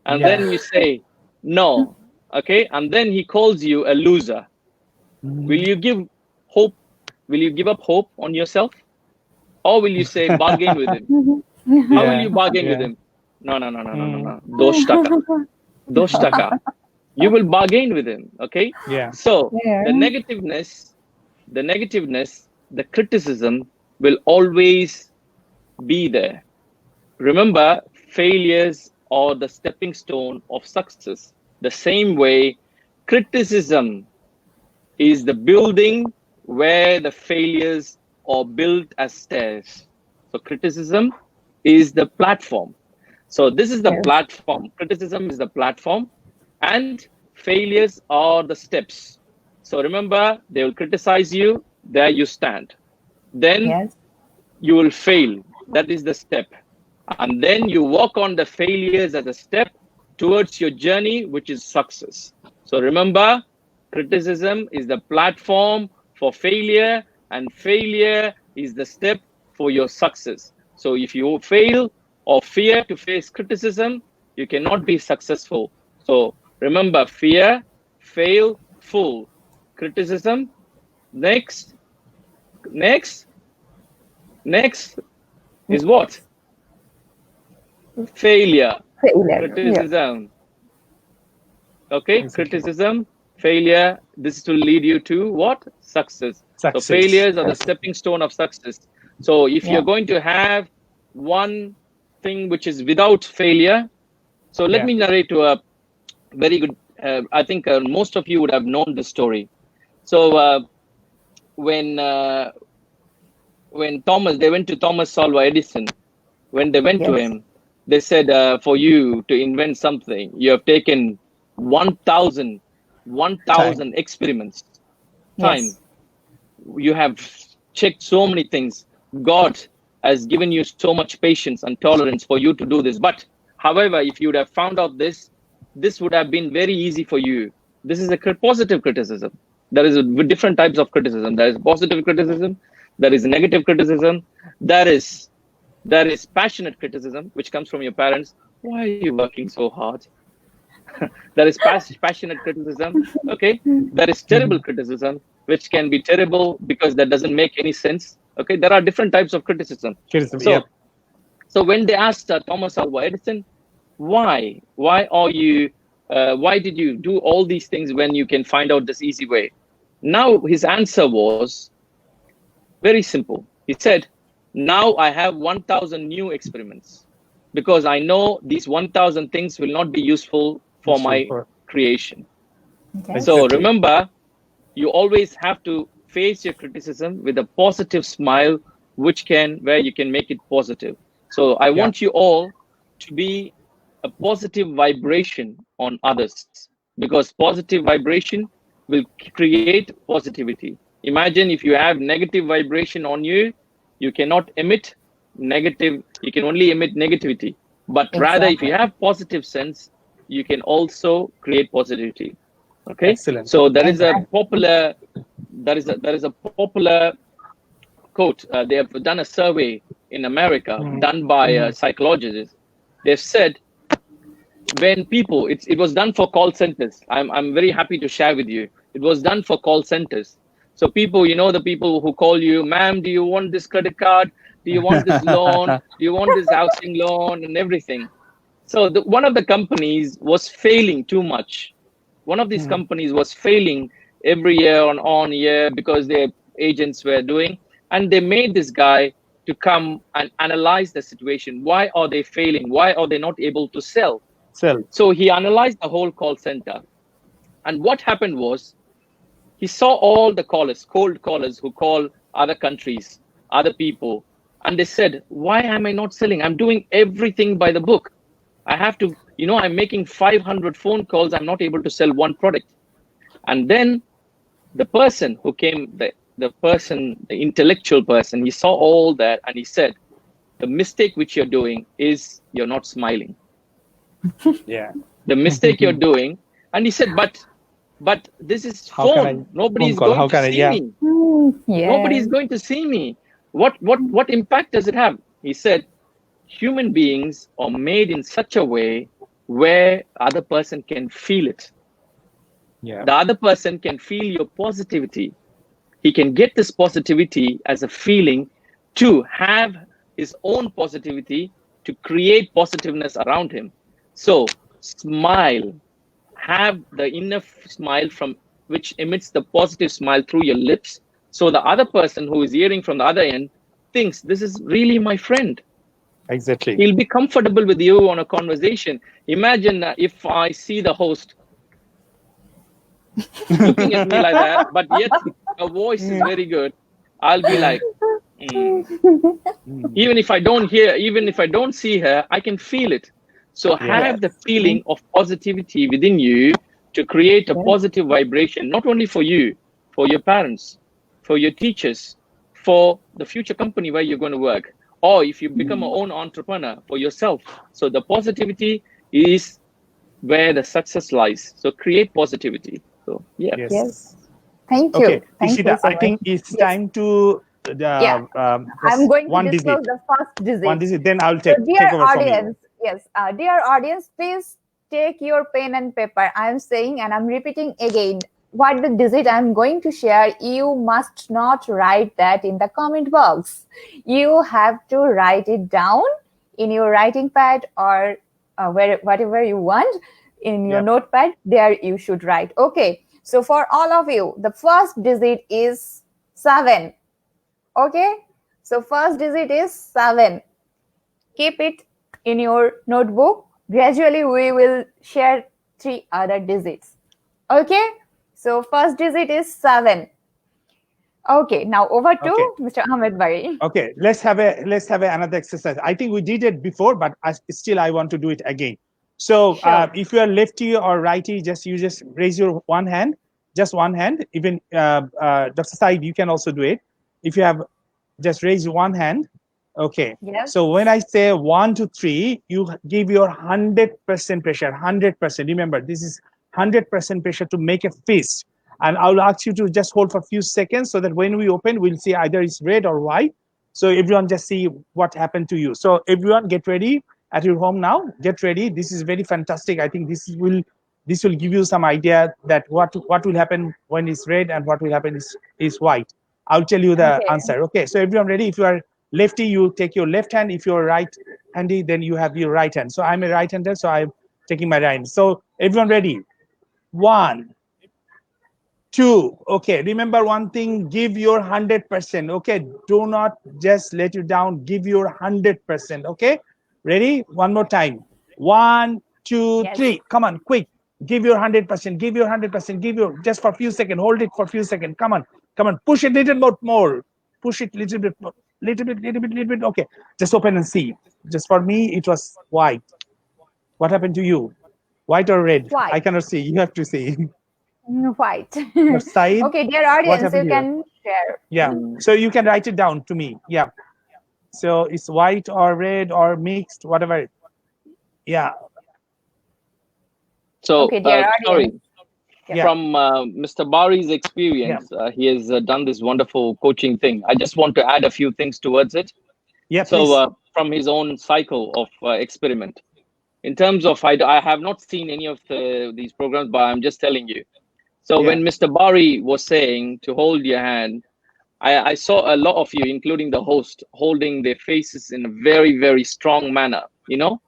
B: and then you say, "No." Okay. And then he calls you a loser. Will you give hope? Will you give up hope on yourself? Or will you say bargain with him? How will you bargain with him? No. Dosh taka. You will bargain with him. Okay.
C: Yeah.
B: So the negativeness, the criticism will always be there. Remember, failures are the stepping stone of success. The same way, criticism is the building where the failures are built as stairs. So criticism is the platform. So this is the
A: Yes.
B: platform. Criticism is the platform, and failures are the steps. So remember, they will criticize you, there you stand. Then
A: Yes.
B: you will fail. That is the step. And then you work on the failures as a step towards your journey, which is success. So remember, criticism is the platform for failure, and failure is the step for your success. So if you fail or fear to face criticism, you cannot be successful. So remember, fear, fail, full. Criticism, next is what? Failure.
A: Failure.
B: Criticism. Okay,
C: Exactly.
B: criticism, failure. This will lead you to what? Success.
C: Success.
B: So failures are the stepping stone of success. So if
A: Yeah.
B: you're going to have one thing which is without failure, so let
C: Yeah.
B: me narrate to a very good. I think most of you would have known this story. So when Thomas, they went to Thomas Alva Edison. When they went to
A: Yes.
B: him, they said, for you to invent something, you have taken 1,000 experiments. Time.
A: Yes.
B: You have checked so many things. God has given you so much patience and tolerance for you to do this. But however, if you would have found out this would have been very easy for you. This is a positive criticism. There is different types of criticism. There is positive criticism. There is negative criticism. There is passionate criticism, which comes from your parents. Why are you working so hard? There is passionate criticism. Okay. There is terrible criticism, which can be terrible because that doesn't make any sense. Okay. There are different types of criticism.
C: Criticism,
B: So,
C: yeah.
B: so when they asked Thomas Alva Edison, why did you do all these things when you can find out this easy way? Now his answer was very simple. He said, now I have 1,000 new experiments because I know these 1,000 things will not be useful for my creation.
A: Okay.
B: So remember, you always have to face your criticism with a positive smile, where you can make it positive. So I want you all to be a positive vibration on others, because positive vibration will create positivity. Imagine if you have negative vibration on you, you cannot emit negative, you can only emit negativity. But rather, if you have positive sense, you can also create positivity. Okay.
C: Excellent.
B: So there is a popular quote. They have done a survey in America done by psychologists. They've said, when people, it was done for call centers. I'm very happy to share with you. It was done for call centers. So people, the people who call you, ma'am, do you want this credit card? Do you want this loan? Do you want this housing loan and everything? So one of the companies was failing too much. One of these companies was failing every year on year because their agents were doing, and they made this guy to come and analyze the situation. Why are they failing? Why are they not able to sell? So he analyzed the whole call center. And what happened was, he saw all the callers, cold callers who call other countries, other people. And they said, why am I not selling? I'm doing everything by the book. I have to, I'm making 500 phone calls. I'm not able to sell one product. And then the person who came, the intellectual person, he saw all that and he said, the mistake which you're doing is you're not smiling.
C: Yeah.
B: The mistake you're doing. And he said, but this is phone. Nobody is going to see me. Nobody is going to see me. What impact does it have? He said, human beings are made in such a way where other person can feel it.
C: Yeah.
B: The other person can feel your positivity. He can get this positivity as a feeling to have his own positivity, to create positiveness around him. So smile, have the inner smile from which emits the positive smile through your lips. So the other person who is hearing from the other end thinks, this is really my friend.
C: Exactly.
B: He'll be comfortable with you on a conversation. Imagine if I see the host looking at me like that, but yet her voice is very good. I'll be like, Even if I don't hear, even if I don't see her, I can feel it. So have the feeling of positivity within you to create a positive vibration, not only for you, for your parents, for your teachers, for the future company where you're going to work, or if you become an own entrepreneur, for yourself. So the positivity is where the success lies. So create positivity. So yeah.
A: Yes. Thank you.
C: Okay,
A: Thank you
C: Ishita,
A: so
C: I think
A: much.
C: it's time to
A: Yeah. I'm going to
C: one
A: disclose
C: digit.
A: the first digit.
C: One digit, then I'll
A: So,
C: take
A: dear
C: over from you.
A: audience, yes, dear audience, please take your pen and paper. I'm saying and I'm repeating again what the digit I'm going to share. You must not write that in the comment box. You have to write it down in your writing pad or whatever you want in your notepad. There you should write. Okay. So for all of you, the first digit is 7. Okay. So first digit is 7. Keep it in your notebook. Gradually, we will share 3 other digits. Okay. So first digit is 7. Okay. Now over to Mr. Ahmed Bari.
C: Okay, let's have another exercise. I think we did it before, but I want to do it again. So if you are lefty or righty, you just raise your one hand, just one hand. Even Dr. Syed, you can also do it. If you have, just raise one hand. Okay.
A: Yes.
C: So when I say 1 to 3, you give your 100% pressure. 100%. Remember, this is 100% pressure to make a fist. And I'll ask you to just hold for a few seconds so that when we open, we'll see either it's red or white. So everyone just see what happened to you. So everyone get ready at your home now. Get ready. This is very fantastic. I think this will give you some idea that what will happen when it's red and what will happen is white. I'll tell you the answer. Okay, so everyone ready? If you are lefty, you take your left hand. If you're right-handy, then you have your right hand. So I'm a right-hander, so I'm taking my right hand. So everyone ready? 1, 2. Okay, remember one thing, give your 100%. Okay, do not just let you down, give your 100%. Okay, ready? One more time. 1, 2, 3. Come on, quick. Give your 100%. Give your 100%. Give your, just for a few seconds. Hold it for a few seconds. Come on, come on. Push it a little bit more. Push it a little bit more. Little bit. Okay, just open and see. Just for me, it was white. What happened to you? White or red?
A: White.
C: I cannot see. You have to see.
A: White.
C: Syed,
A: okay, dear audience, you can share.
C: Yeah, so you can write it down to me. Yeah, so it's white or red or mixed, whatever. Yeah.
B: So
A: okay, dear
B: sorry,
C: Yeah.
B: from Mr. Bari's experience, he has done this wonderful coaching thing. I just want to add a few things towards it.
C: Yeah,
B: so from his own cycle of experiment, in terms of, I have not seen any of these programs, but I'm just telling you. So when Mr. Bari was saying to hold your hand, I saw a lot of you, including the host, holding their faces in a very, very strong manner. You know,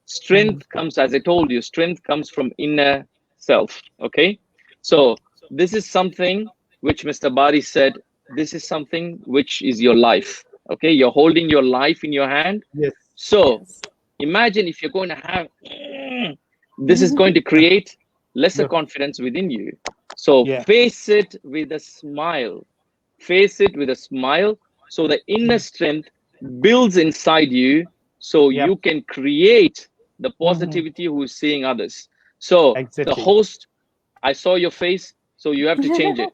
B: strength comes, as I told you, strength comes from inner self. Okay, so this is something which Mr. Bari said, this is something which is your life. Okay, you're holding your life in your hand.
C: Yes.
B: So imagine if you're going to have, this is going to create lesser confidence within you. So face it with a smile. Face it with a smile. So the inner strength builds inside you, so you can create the positivity who is seeing others. So the host, I saw your face, so you have to change it.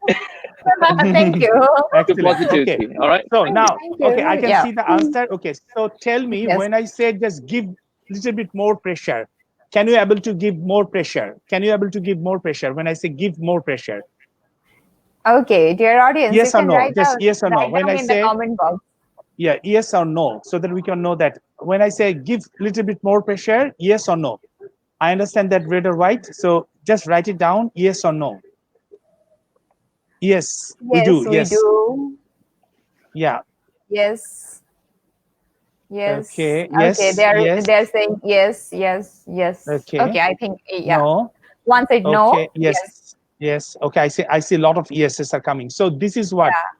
A: Thank you.
B: To positivity.
C: Okay.
B: All right.
C: So now, okay, I can
A: Yeah.
C: see the answer. Okay, so tell me, when I say just give a little bit more pressure, can you able to give more pressure? Can you able to give more pressure when I say give more pressure?
A: Okay, dear audience,
C: Yes
A: you
C: or
A: can
C: no?
A: write
C: Just
A: down,
C: yes or no.
A: write
C: When
A: down
C: I
A: in
C: say
A: the comment box.
C: yeah, yes or no, so that we can know that when I say give a little bit more pressure, yes or no. I understand that red or white, so just write it down, yes or no. Yes, we do.
A: We do.
C: Yeah.
A: Yes. Yes.
C: Okay.
A: Okay.
C: Yes.
A: They're saying yes.
C: Okay.
A: Okay. I think
C: No.
A: One said no.
C: Okay. Yes. Okay. I see a lot of yeses are coming. So this is what.
A: Yeah.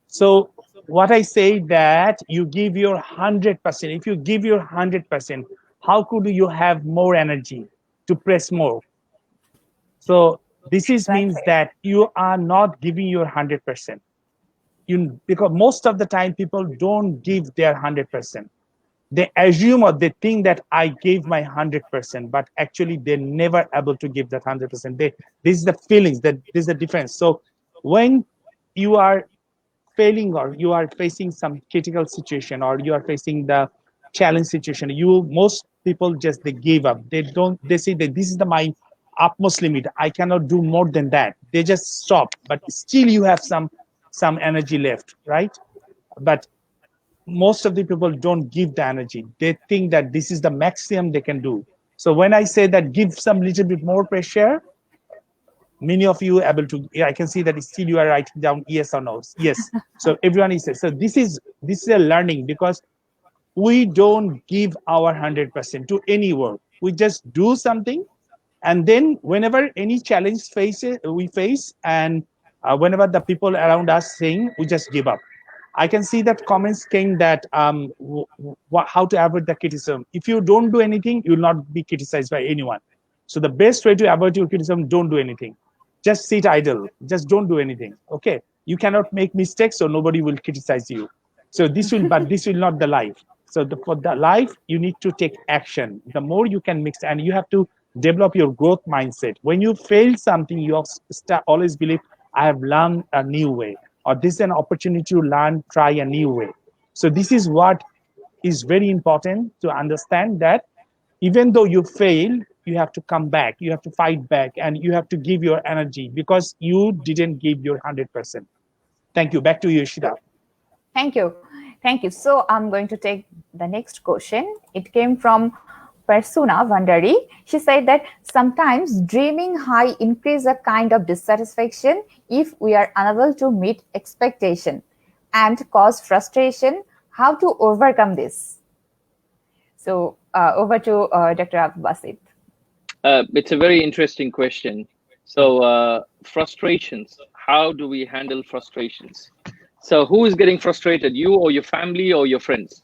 C: So what I say that you give your 100%. If you give your 100%, how could you have more energy to press more? So this is means that you are not giving your 100%. because most of the time people don't give their 100%. They assume or they think that I gave my 100%, but actually they're never able to give that 100%. This is the feelings, that this is the difference. So when you are failing or you are facing some critical situation or you are facing the challenge situation, most people just they give up. They say that this is my utmost limit. I cannot do more than that. They just stop. But still you have some energy left, right? But most of the people don't give the energy. They think that this is the maximum they can do. So when I say that give some little bit more pressure, many of you able to, I can see that still you are writing down yes or no. Yes. So everyone is, so this is a learning, because we don't give our 100% to any work. We just do something, and then whenever any challenge we face, and whenever the people around us saying, we just give up. I can see that comments came that how to avoid the criticism. If you don't do anything, you will not be criticized by anyone. So the best way to avoid your criticism, don't do anything. Just sit idle. Just don't do anything. Okay. You cannot make mistakes, so nobody will criticize you. So this will, but this will not the life. So for the life, you need to take action. The more you can mix, and you have to develop your growth mindset. When you fail something, you always believe, I have learned a new way, or this is an opportunity to learn, try a new way. So this is what is very important to understand, that even though you fail, you have to come back, you have to fight back, and you have to give your energy, because you didn't give your 100%. Thank you. Back to you, Ishita.
A: Thank you. Thank you. So I'm going to take the next question. It came from Persuna Vandari. She said that sometimes dreaming high increases a kind of dissatisfaction if we are unable to meet expectation and cause frustration. How to overcome this? So over to Dr. Basit.
B: It's a very interesting question. So frustrations, how do we handle frustrations? So who is getting frustrated, you or your family or your friends?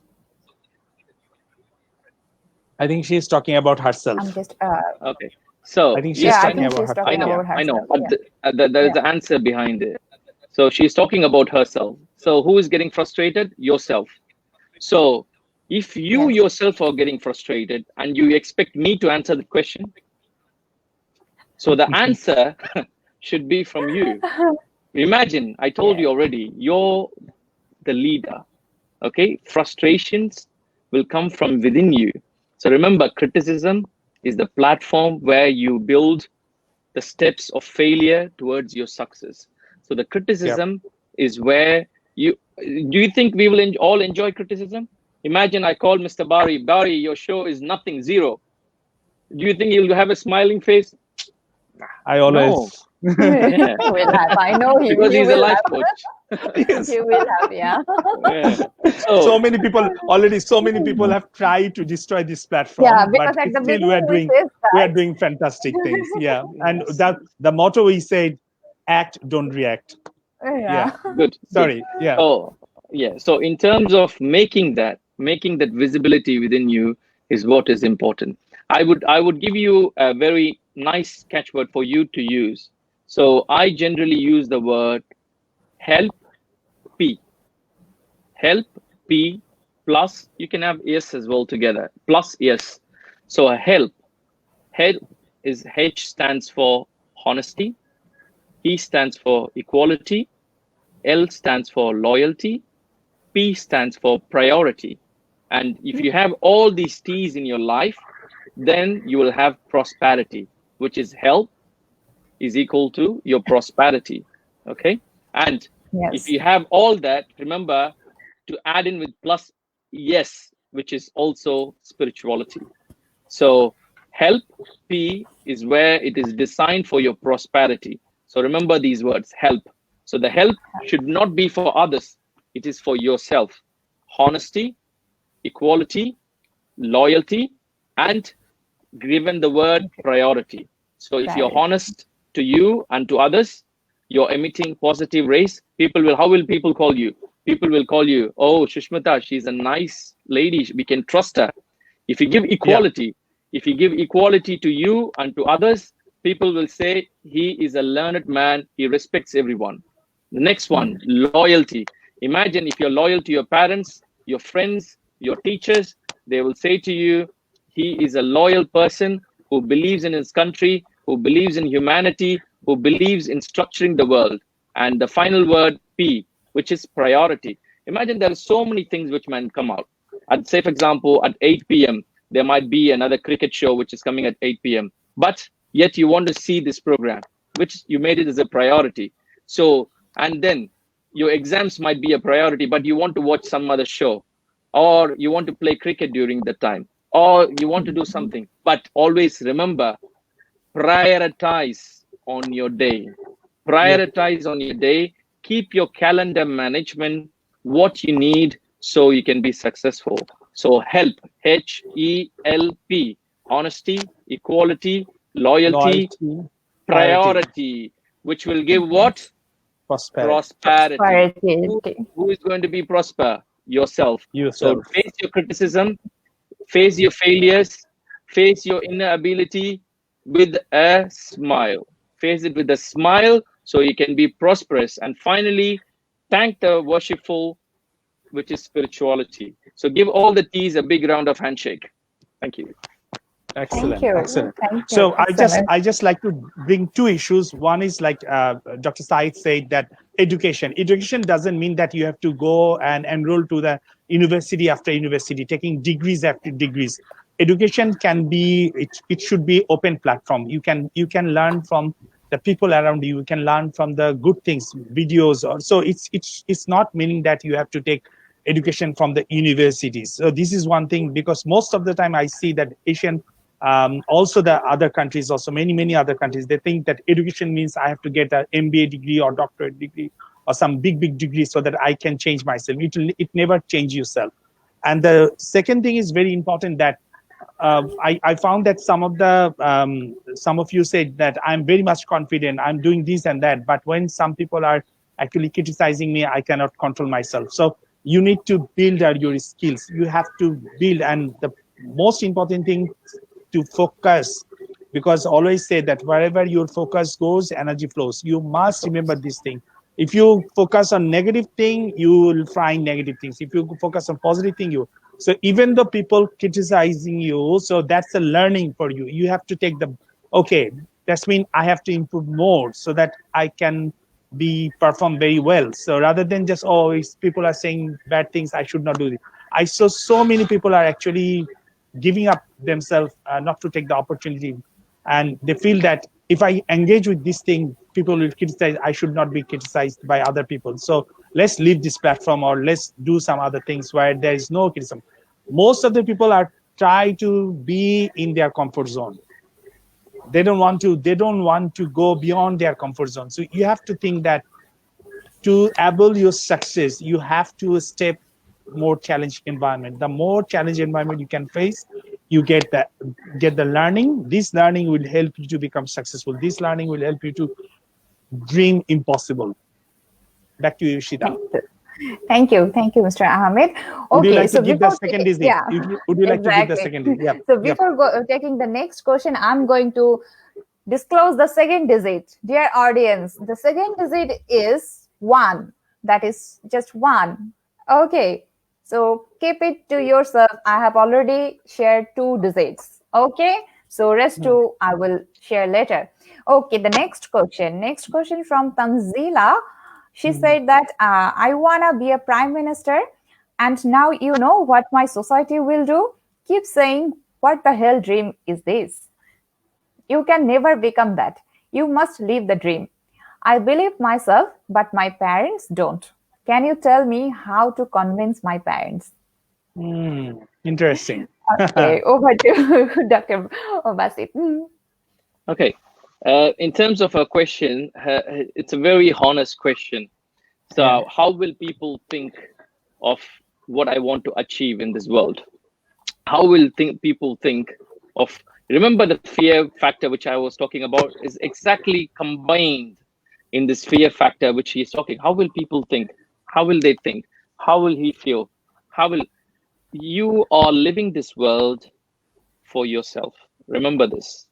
C: I think she's talking about herself.
A: I'm just
B: okay. So
C: I think she's talking about herself.
B: I know, but there is an answer behind it. So she's talking about herself. So who is getting frustrated? Yourself. So if you yourself are getting frustrated and you expect me to answer the question, so the answer should be from you. Imagine, I told you already, you're the leader. Okay, frustrations will come from within you. So remember, criticism is the platform where you build the steps of failure towards your success. So the criticism is where do you think we will all enjoy criticism? Imagine I call Mr. Bari, your show is nothing, zero. Do you think you'll have a smiling face?
C: I always.
A: He will have. I know he
B: because he's a life
A: have.
B: coach.
A: Yes. He will have, yeah.
C: So many people have tried to destroy this platform.
A: Yeah, because
C: but
A: at the
C: still
A: beginning
C: we are doing fantastic things. Yeah, and that the motto we said, act, don't react.
A: Yeah.
B: Good.
C: Sorry. Yeah.
B: Oh, yeah. So in terms of making that visibility within you is what is important. I would give you a very nice catchword for you to use. So I generally use the word help P. Help P plus, you can have yes as well together, plus yes. So a help is H stands for honesty, E stands for equality, L stands for loyalty, P stands for priority. And if you have all these T's in your life, then you will have prosperity, which is help is equal to your prosperity. Okay. And if you have all that, remember to add in with plus yes, which is also spirituality. So help P is where it is designed for your prosperity. So remember these words, help. So the help should not be for others. It is for yourself. Honesty, equality, loyalty, and given the word priority. So if you're honest to you and to others, you're emitting positive rays. How will people call you? People will call you, oh, Shushmita, she's a nice lady. We can trust her. If you give equality, if you give equality to you and to others, people will say he is a learned man. He respects everyone. The next one, loyalty. Imagine if you're loyal to your parents, your friends, your teachers, they will say to you, he is a loyal person who believes in his country, who believes in humanity, who believes in structuring the world. And the final word, P, which is priority. Imagine there are so many things which might come out. I'd say, for example, at 8 p.m., there might be another cricket show which is coming at 8 p.m. But yet you want to see this program, which you made it as a priority. So, and then your exams might be a priority, but you want to watch some other show, or you want to play cricket during the time, or you want to do something. But always remember, prioritize on your day. Prioritize on your day. Keep your calendar management, what you need so you can be successful. So help, HELP, honesty, equality, loyalty, priority, which will give what? Prosperity. Who is going to be prosper? Yourself. So face your criticism, face your failures, face your inner ability with a smile. Face it with a smile so you can be prosperous. And finally, thank the worshipful, which is spirituality. So give all the T's a big round of handshake. Thank you.
C: Excellent.
A: Thank you.
C: Excellent.
A: Thank you.
C: So
A: Excellent.
C: I just like to bring two issues. One is like Dr. Syed said that education doesn't mean that you have to go and enroll to the university after university, taking degrees after degrees. Education can be, it should be open platform. You can learn from the people around you. You can learn from the good things, videos. Or so it's not meaning that you have to take education from the universities. So this is one thing, because most of the time I see that Asian, also the other countries, also many other countries, they think that education means I have to get an MBA degree or doctorate degree or some big degree so that I can change myself. It never change yourself. And the second thing is very important, that I found that some of you said that I'm very much confident, I'm doing this and that, but when some people are actually criticizing me, I cannot control myself. So you need to build your skills. You have to build, and the most important thing, to focus, because always say that wherever your focus goes, energy flows. You must remember this thing. If you focus on negative thing, you will find negative things. If you focus on positive thing, so even though people criticizing you, so that's a learning for you. You have to take okay, that's mean I have to improve more so that I can perform very well. So rather than just, if people are saying bad things, I should not do this. I saw so many people are actually giving up themselves not to take the opportunity, and they feel that if I engage with this thing, people will criticize. I should not be criticized by other people. So let's leave this platform, or let's do some other things where there is no criticism. Most of the people are try to be in their comfort zone. They don't want to go beyond their comfort zone. So you have to think that to enable your success, you have to step more challenging environment. The more challenging environment you can face, you get the learning. This learning will help you to become successful. This learning will help you to dream impossible. Back to you, Ishita.
A: Thank you, Mr. Ahmed. Okay,
C: would you like
A: so
C: to give the second digit?
A: Yeah,
C: would you like to give the second digit? Yeah.
A: So before taking the next question, I'm going to disclose the second digit. Dear audience, the second digit is 1. That is just 1. Okay, so keep it to yourself. I have already shared 2 digits. Okay, so rest 2 I will share later. Okay, the next question from Tanzila. She said that I wanna be a prime minister, and now you know what my society will do. Keep saying, what the hell dream is this? You can never become that. You must live the dream. I believe myself, but my parents don't. Can you tell me how to convince my parents?
C: Interesting.
A: Okay, over to Dr. Basit.
B: Okay. In terms of a question, it's a very honest question. So how will people think of what I want to achieve in this world? How will people think of, remember the fear factor which I was talking about is exactly combined in this fear factor which he's talking. How will people think? How will they think? How will he feel? You are living this world for yourself. Remember this.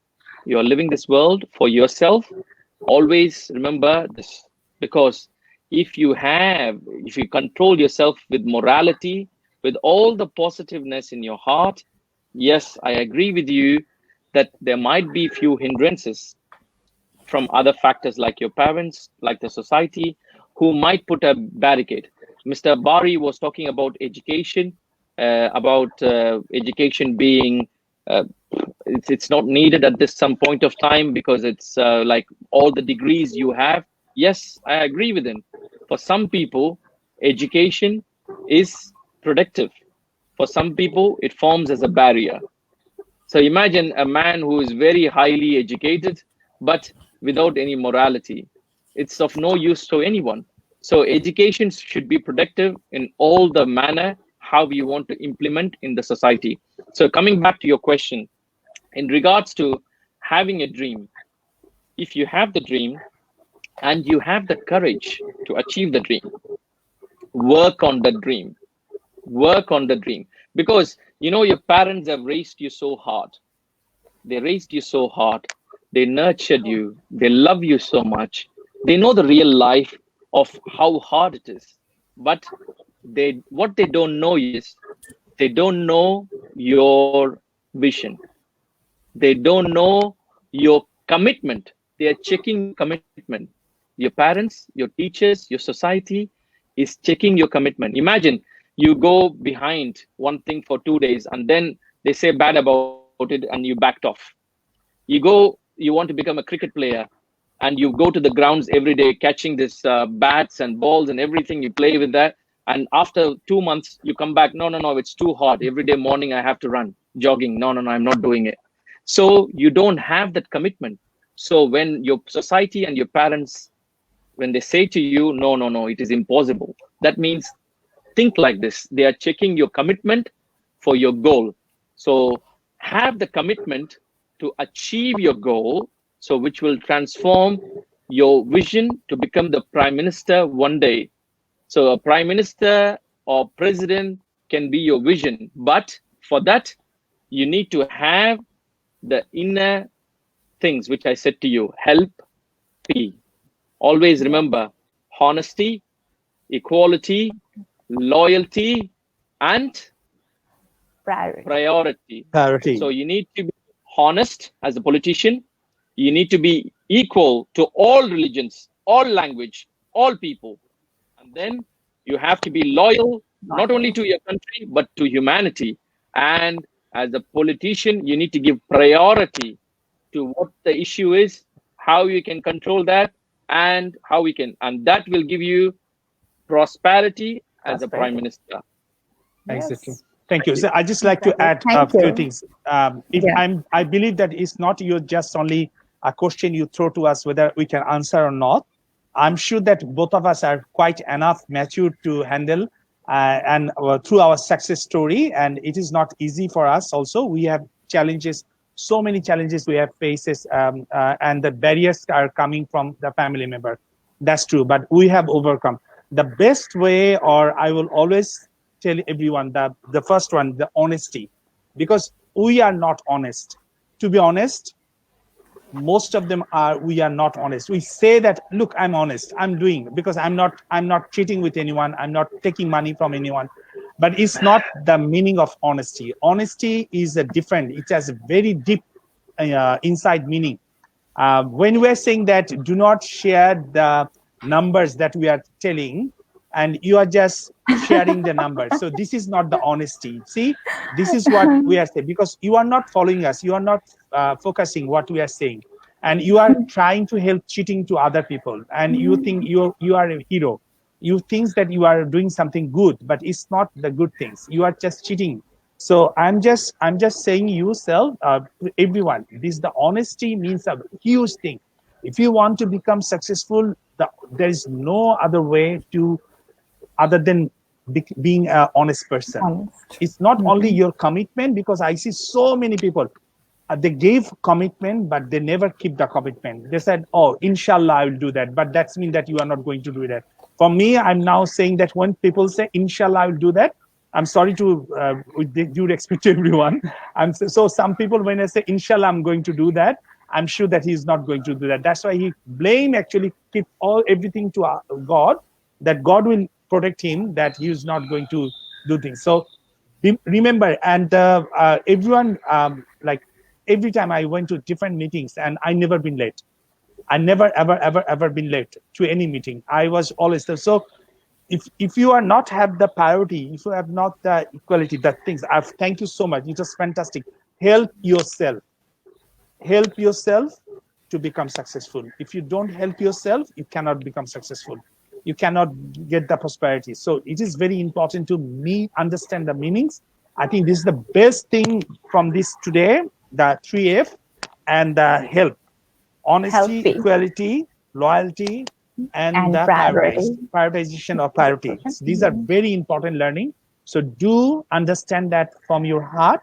B: You are living this world for yourself. Always remember this, because if you control yourself with morality, with all the positiveness in your heart, yes, I agree with you that there might be few hindrances from other factors like your parents, like the society, who might put a barricade. Mr. Bari was talking about education, education being it's not needed at this some point of time because it's like all the degrees you have. Yes, I agree with him. For some people, education is productive. For some people, it forms as a barrier. So imagine a man who is very highly educated, but without any morality. It's of no use to anyone. So education should be productive in all the manner how you want to implement in the society. So coming back to your question, in regards to having a dream, if you have the dream and you have the courage to achieve the dream, work on the dream. Work on the dream. Because, you know, your parents have raised you so hard. They raised you so hard. They nurtured you. They love you so much. They know the real life of how hard it is. But what they don't know is, they don't know your vision. They don't know your commitment. They are checking commitment. Your parents, your teachers, your society is checking your commitment. Imagine you go behind one thing for 2 days and then they say bad about it and you backed off. You want to become a cricket player and you go to the grounds every day catching this bats and balls and everything, you play with that. And after 2 months, you come back, no, it's too hard. Every day morning I have to run, jogging. No, I'm not doing it. So you don't have that commitment. So when your society and your parents, when they say to you, no, it is impossible, that means think like this. They are checking your commitment for your goal. So have the commitment to achieve your goal, so which will transform your vision to become the prime minister one day. So a prime minister or president can be your vision, but for that, you need to have the inner things which I said to you: help, pity. Always remember honesty, equality, loyalty, and priority. So you need to be honest as a politician. You need to be equal to all religions, all language, all people. And then you have to be loyal, not only to your country, but to humanity. And as a politician, you need to give priority to what the issue is, how you can control that, and how we can, and that will give you prosperity as a prime minister.
C: Exactly. Thank you. So I just like to add a few things. I believe that it's not just only a question you throw to us whether we can answer or not. I'm sure that both of us are quite enough mature to handle and through our success story. And it is not easy for us also. We have challenges, so many challenges we have faces, and the barriers are coming from the family member. That's true, but we have overcome. The best way, or I will always tell everyone that the first one, the honesty, because we are not honest. To be honest, most of them we are not honest. We say that, look, I'm honest, I'm doing, because I'm not cheating with anyone, I'm not taking money from anyone. But it's not the meaning of honesty. Honesty is a different, it has a very deep inside meaning. When we're saying that do not share the numbers that we are telling, and you are just sharing the numbers. So this is not the honesty. See, this is what we are saying, because you are not following us. You are not focusing what we are saying. And you are trying to help cheating to other people. And you think you are a hero. You think that you are doing something good, but it's not the good things. You are just cheating. So I'm just saying yourself, everyone, the honesty means a huge thing. If you want to become successful, there is no other way to other than being an honest person. It's not only your commitment, because I see so many people, they gave commitment, but they never keep the commitment. They said, oh, inshallah, I will do that. But that means that you are not going to do that. For me, I'm now saying that when people say, inshallah, I will do that, I'm sorry to, with due respect to everyone. So some people, when I say, inshallah, I'm going to do that, I'm sure that he's not going to do that. That's why he keep everything to God. that God will protect him, that he is not going to do things. So remember, and everyone, like every time I went to different meetings, and I never been late. I never ever been late to any meeting. I was always there. So if you are not have the priority, if you have not the equality, that things, thank you so much. It was fantastic. Help yourself to become successful. If you don't help yourself, you cannot become successful. You cannot get the prosperity. So it is very important to understand the meanings. I think this is the best thing from this today, the 3F, and the help. Honesty,
A: Healthy.
C: equality, loyalty, and the prioritization of priorities. These are very important learning. So do understand that from your heart,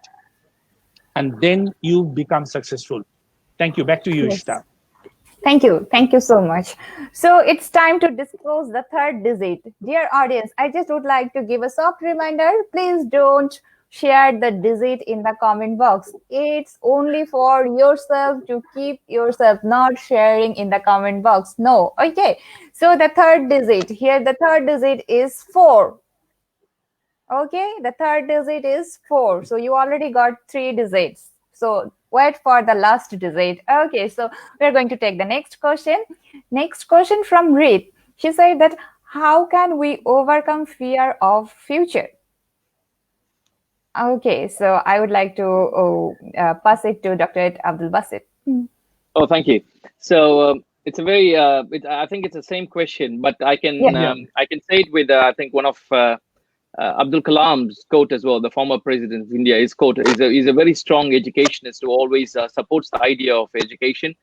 C: and then you become successful. Thank you. Back to you,
A: Yes.
C: Ishita.
A: Thank you. Thank you so much. So it's time to disclose the third digit. Dear audience, I just would like to give a soft reminder. Please don't share the digit in the comment box. It's only for yourself to keep yourself, not sharing in the comment box. No. Okay. So the third digit here, the third digit is 4. Okay. The third digit is 4. So you already got 3 digits. So wait for the last digit. Okay, so we're going to take the next question. Next question from Reed. She said that how can we overcome fear of future? Okay, so I would like to pass it to Dr. Abdul Basit.
B: Oh, thank you. So it's a very, I think it's the same question, but I can I can say it with I think one of Abdul Kalam's quote as well. The former president of India, his quote is a very strong educationist who always supports the idea of education.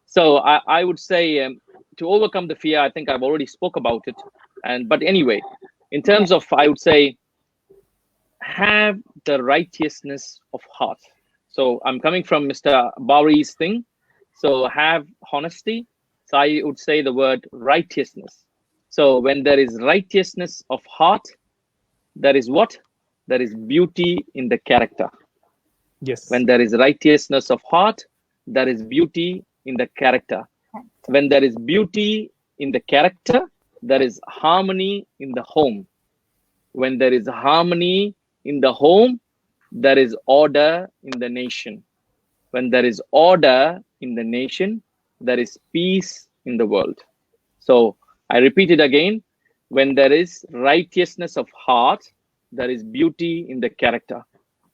B: So I would say to overcome the fear, I think I've already spoke about it. But anyway, in terms of, I would say, have the righteousness of heart. So I'm coming from Mr. Bari's thing. So have honesty. So I would say the word righteousness. So when there is righteousness of heart, there is what? There is beauty in the character.
C: Yes.
B: When there is righteousness of heart, there is beauty in the character. When there is beauty in the character, there is harmony in the home. When there is harmony in the home, there is order in the nation. When there is order in the nation, there is peace in the world. So I repeat it again. When there is righteousness of heart, there is beauty in the character.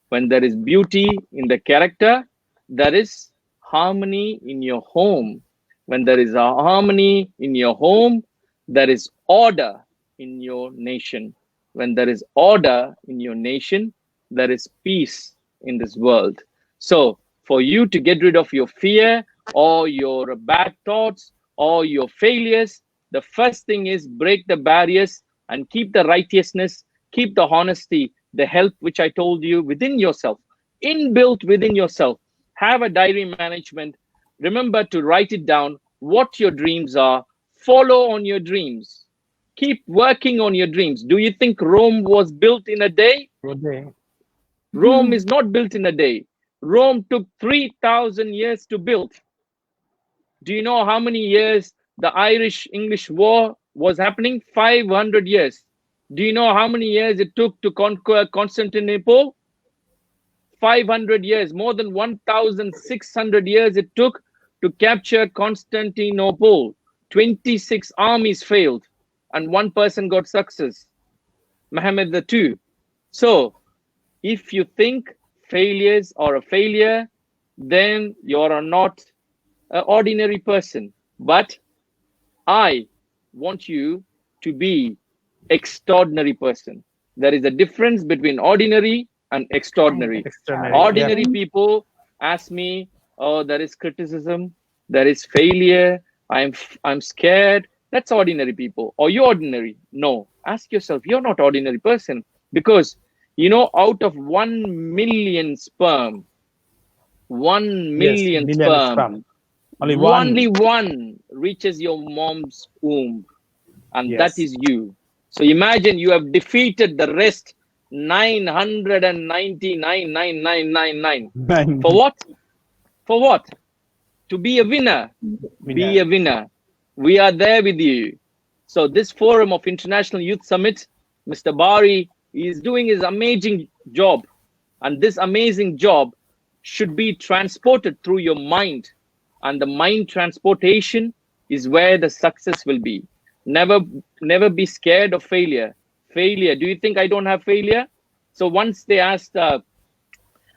B: When there is beauty in the character, there is harmony in your home. When there is a harmony in your home, there is order in your nation. When there is order in your nation, there is peace in this world. So for you to get rid of your fear or your bad thoughts or your failures, the first thing is break the barriers and keep the righteousness, keep the honesty, the help which I told you within yourself, inbuilt within yourself. Have a diary management. Remember to write it down, what your dreams are. Follow on your dreams. Keep working on your dreams. Do you think Rome was built in a day? Rome is not built in a day. Rome took 3,000 years to build. Do you know how many years the Irish-English War was happening? 500 years. Do you know how many years it took to conquer Constantinople? 500 years. More than 1,600 years it took to capture Constantinople. 26 armies failed and one person got success, Muhammad II. So if you think failures are a failure, then you are not an ordinary person. But I want you to be extraordinary person. There is a difference between ordinary and extraordinary. Ordinary people ask me, oh, there is criticism, there is failure, I'm scared. That's ordinary people. Are you ordinary? No. Ask yourself, you're not ordinary person, because you know, out of 1 million sperm, 1 million sperm, only one reaches your mom's womb, and that is you. So imagine you have defeated the rest 999,999. For what? For what? To be a winner. Be a winner. We are there with you. So this forum of International Youth Summit, Mr. Bari is doing his amazing job. And this amazing job should be transported through your mind. And the mind transportation is where the success will be. Never be scared of failure. Failure, do you think I don't have failure? So once they asked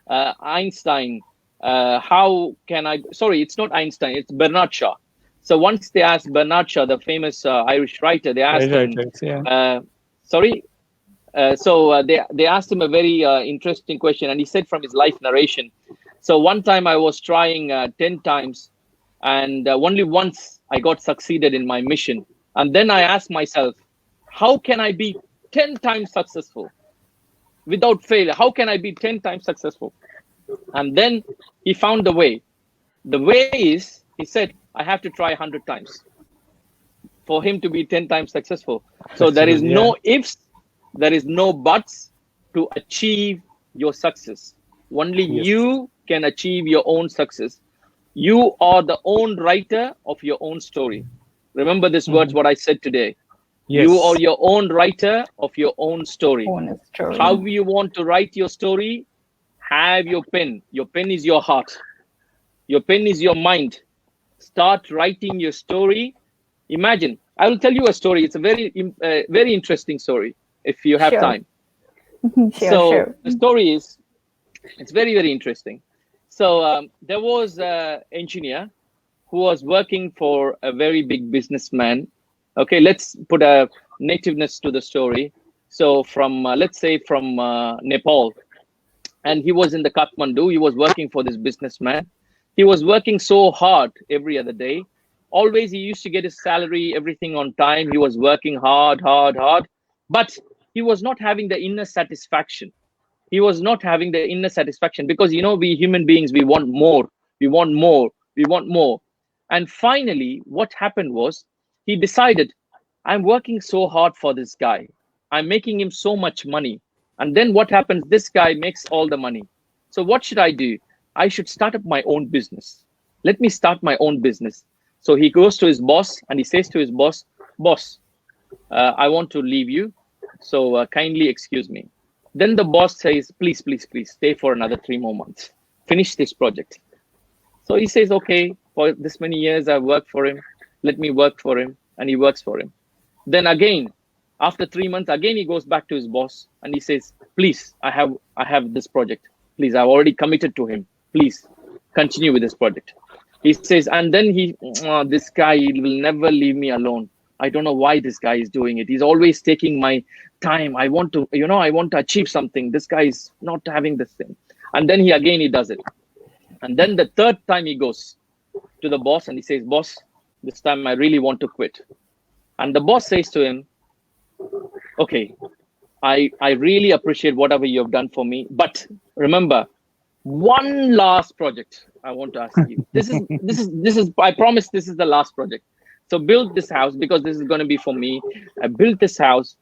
B: Einstein, how can I, sorry, it's not Einstein, it's Bernard Shaw. So once they asked Bernard Shaw, the famous Irish writer, they asked him, they asked him a very interesting question, and he said from his life narration. So one time I was trying 10 times, and only once I got succeeded in my mission. And then I asked myself, how can I be 10 times successful without failure? How can I be 10 times successful? And then he found the way. The way is, he said, I have to try 100 times for him to be 10 times successful. So there is no ifs, there is no buts to achieve your success. Only you can achieve your own success. You are the own writer of your own story. Remember this words, what I said today. You are your own writer of your own story. How you want to write your story? Have your pen. Your pen is your heart. Your pen is your mind. Start writing your story. Imagine, I will tell you a story. It's a very interesting story if you have time. The story is, it's very, very interesting. So there was an engineer who was working for a very big businessman. Okay, let's put a nativeness to the story. So from, let's say from Nepal, and he was in the Kathmandu. He was working for this businessman. He was working so hard every other day. Always he used to get his salary, everything on time. He was working hard, but he was not having the inner satisfaction. He was not having the inner satisfaction because, you know, we human beings, we want more, we want more, we want more. And finally, what happened was he decided, I'm working so hard for this guy. I'm making him so much money. And then what happens? This guy makes all the money. So what should I do? I should start up my own business. Let me start my own business. So he goes to his boss and he says to his boss, I want to leave you. So kindly excuse me. Then the boss says, please, stay for another 3 more months. Finish this project. So he says, okay, for this many years I've worked for him. Let me work for him. And he works for him. Then again, after 3 months, again, he goes back to his boss and he says, please, I have this project. Please, I've already committed to him. Please continue with this project. He says, and then this guy will never leave me alone. I don't know why this guy is doing it. He's always taking my time. I want to achieve something. This guy is not having this thing. And then he does it. And then the third time he goes to the boss and he says, boss, this time I really want to quit. And the boss says to him, okay, I really appreciate whatever you have done for me. But remember, one last project I want to ask you. This is, I promise this is the last project. So build this house because this is going to be for me. Build this house,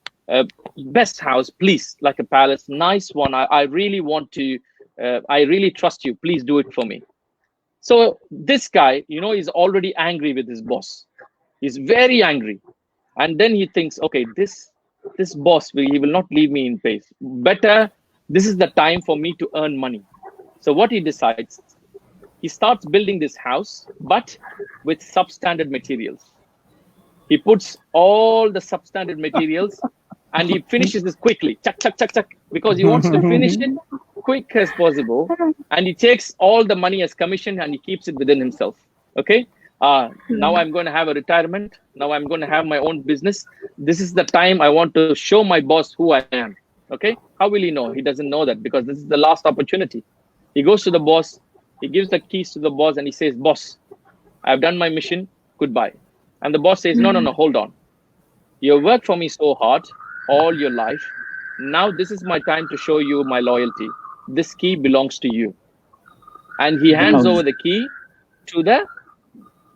B: best house, please, like a palace, nice one. I really want to, I really trust you. Please do it for me. So this guy, you know, is already angry with his boss. He's very angry. And then he thinks, okay, this boss, he will not leave me in peace. Better, this is the time for me to earn money. So what he decides, he starts building this house, but with substandard materials. He puts all the substandard materials and he finishes this quickly, chuck, because he wants to finish it quick as possible. And he takes all the money as commission and he keeps it within himself. Okay. Now I'm going to have a retirement. Now I'm going to have my own business. This is the time I want to show my boss who I am. Okay. How will he know? He doesn't know that because this is the last opportunity. He goes to the boss. He gives the keys to the boss and he says, boss, I've done my mission. Goodbye. And the boss says, no, hold on. You worked for me so hard all your life. Now this is my time to show you my loyalty. This key belongs to you. And he hands over the key to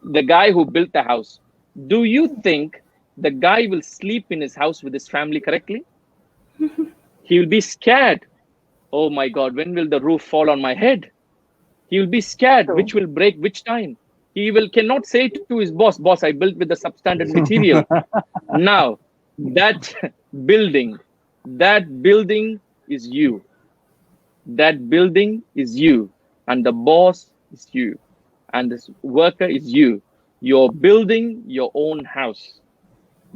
B: the guy who built the house. Do you think the guy will sleep in his house with his family correctly? He will be scared. Oh my God, when will the roof fall on my head? He will be scared, which will break which time. He cannot say to his boss, boss, I built with the substandard material. Now, that building is you. That building is you. And the boss is you. And this worker is you. You're building your own house.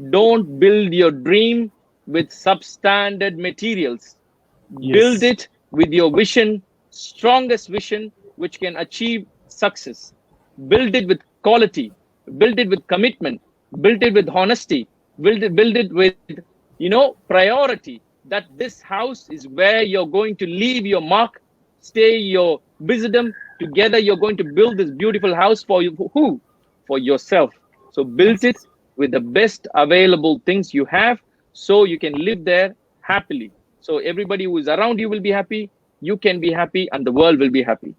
B: Don't build your dream with substandard materials.
C: Yes.
B: Build it with your vision, strongest vision, which can achieve success. Build it with quality. Build it with commitment. Build it with honesty. Build it with, priority. That this house is where you're going to leave your mark, stay your wisdom. Together, you're going to build this beautiful house for you. For who? For yourself. So build it with the best available things you have, so you can live there happily. So everybody who is around you will be happy, you can be happy, and the world will be happy.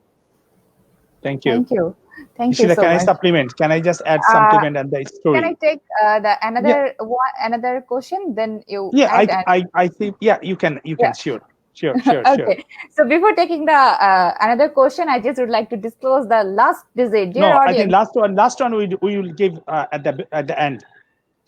C: Thank you.
A: Thank you. Thank
C: Ishita,
A: you so
C: can
A: much.
C: I supplement? Can I just add supplement and the story?
A: Can I take another question? Then you.
C: Yeah, I think, yeah, you can, sure.
A: Okay. So before taking the another question, I just would like to disclose the last digit. Dear
C: No,
A: audience.
C: I think last one we will give at the end.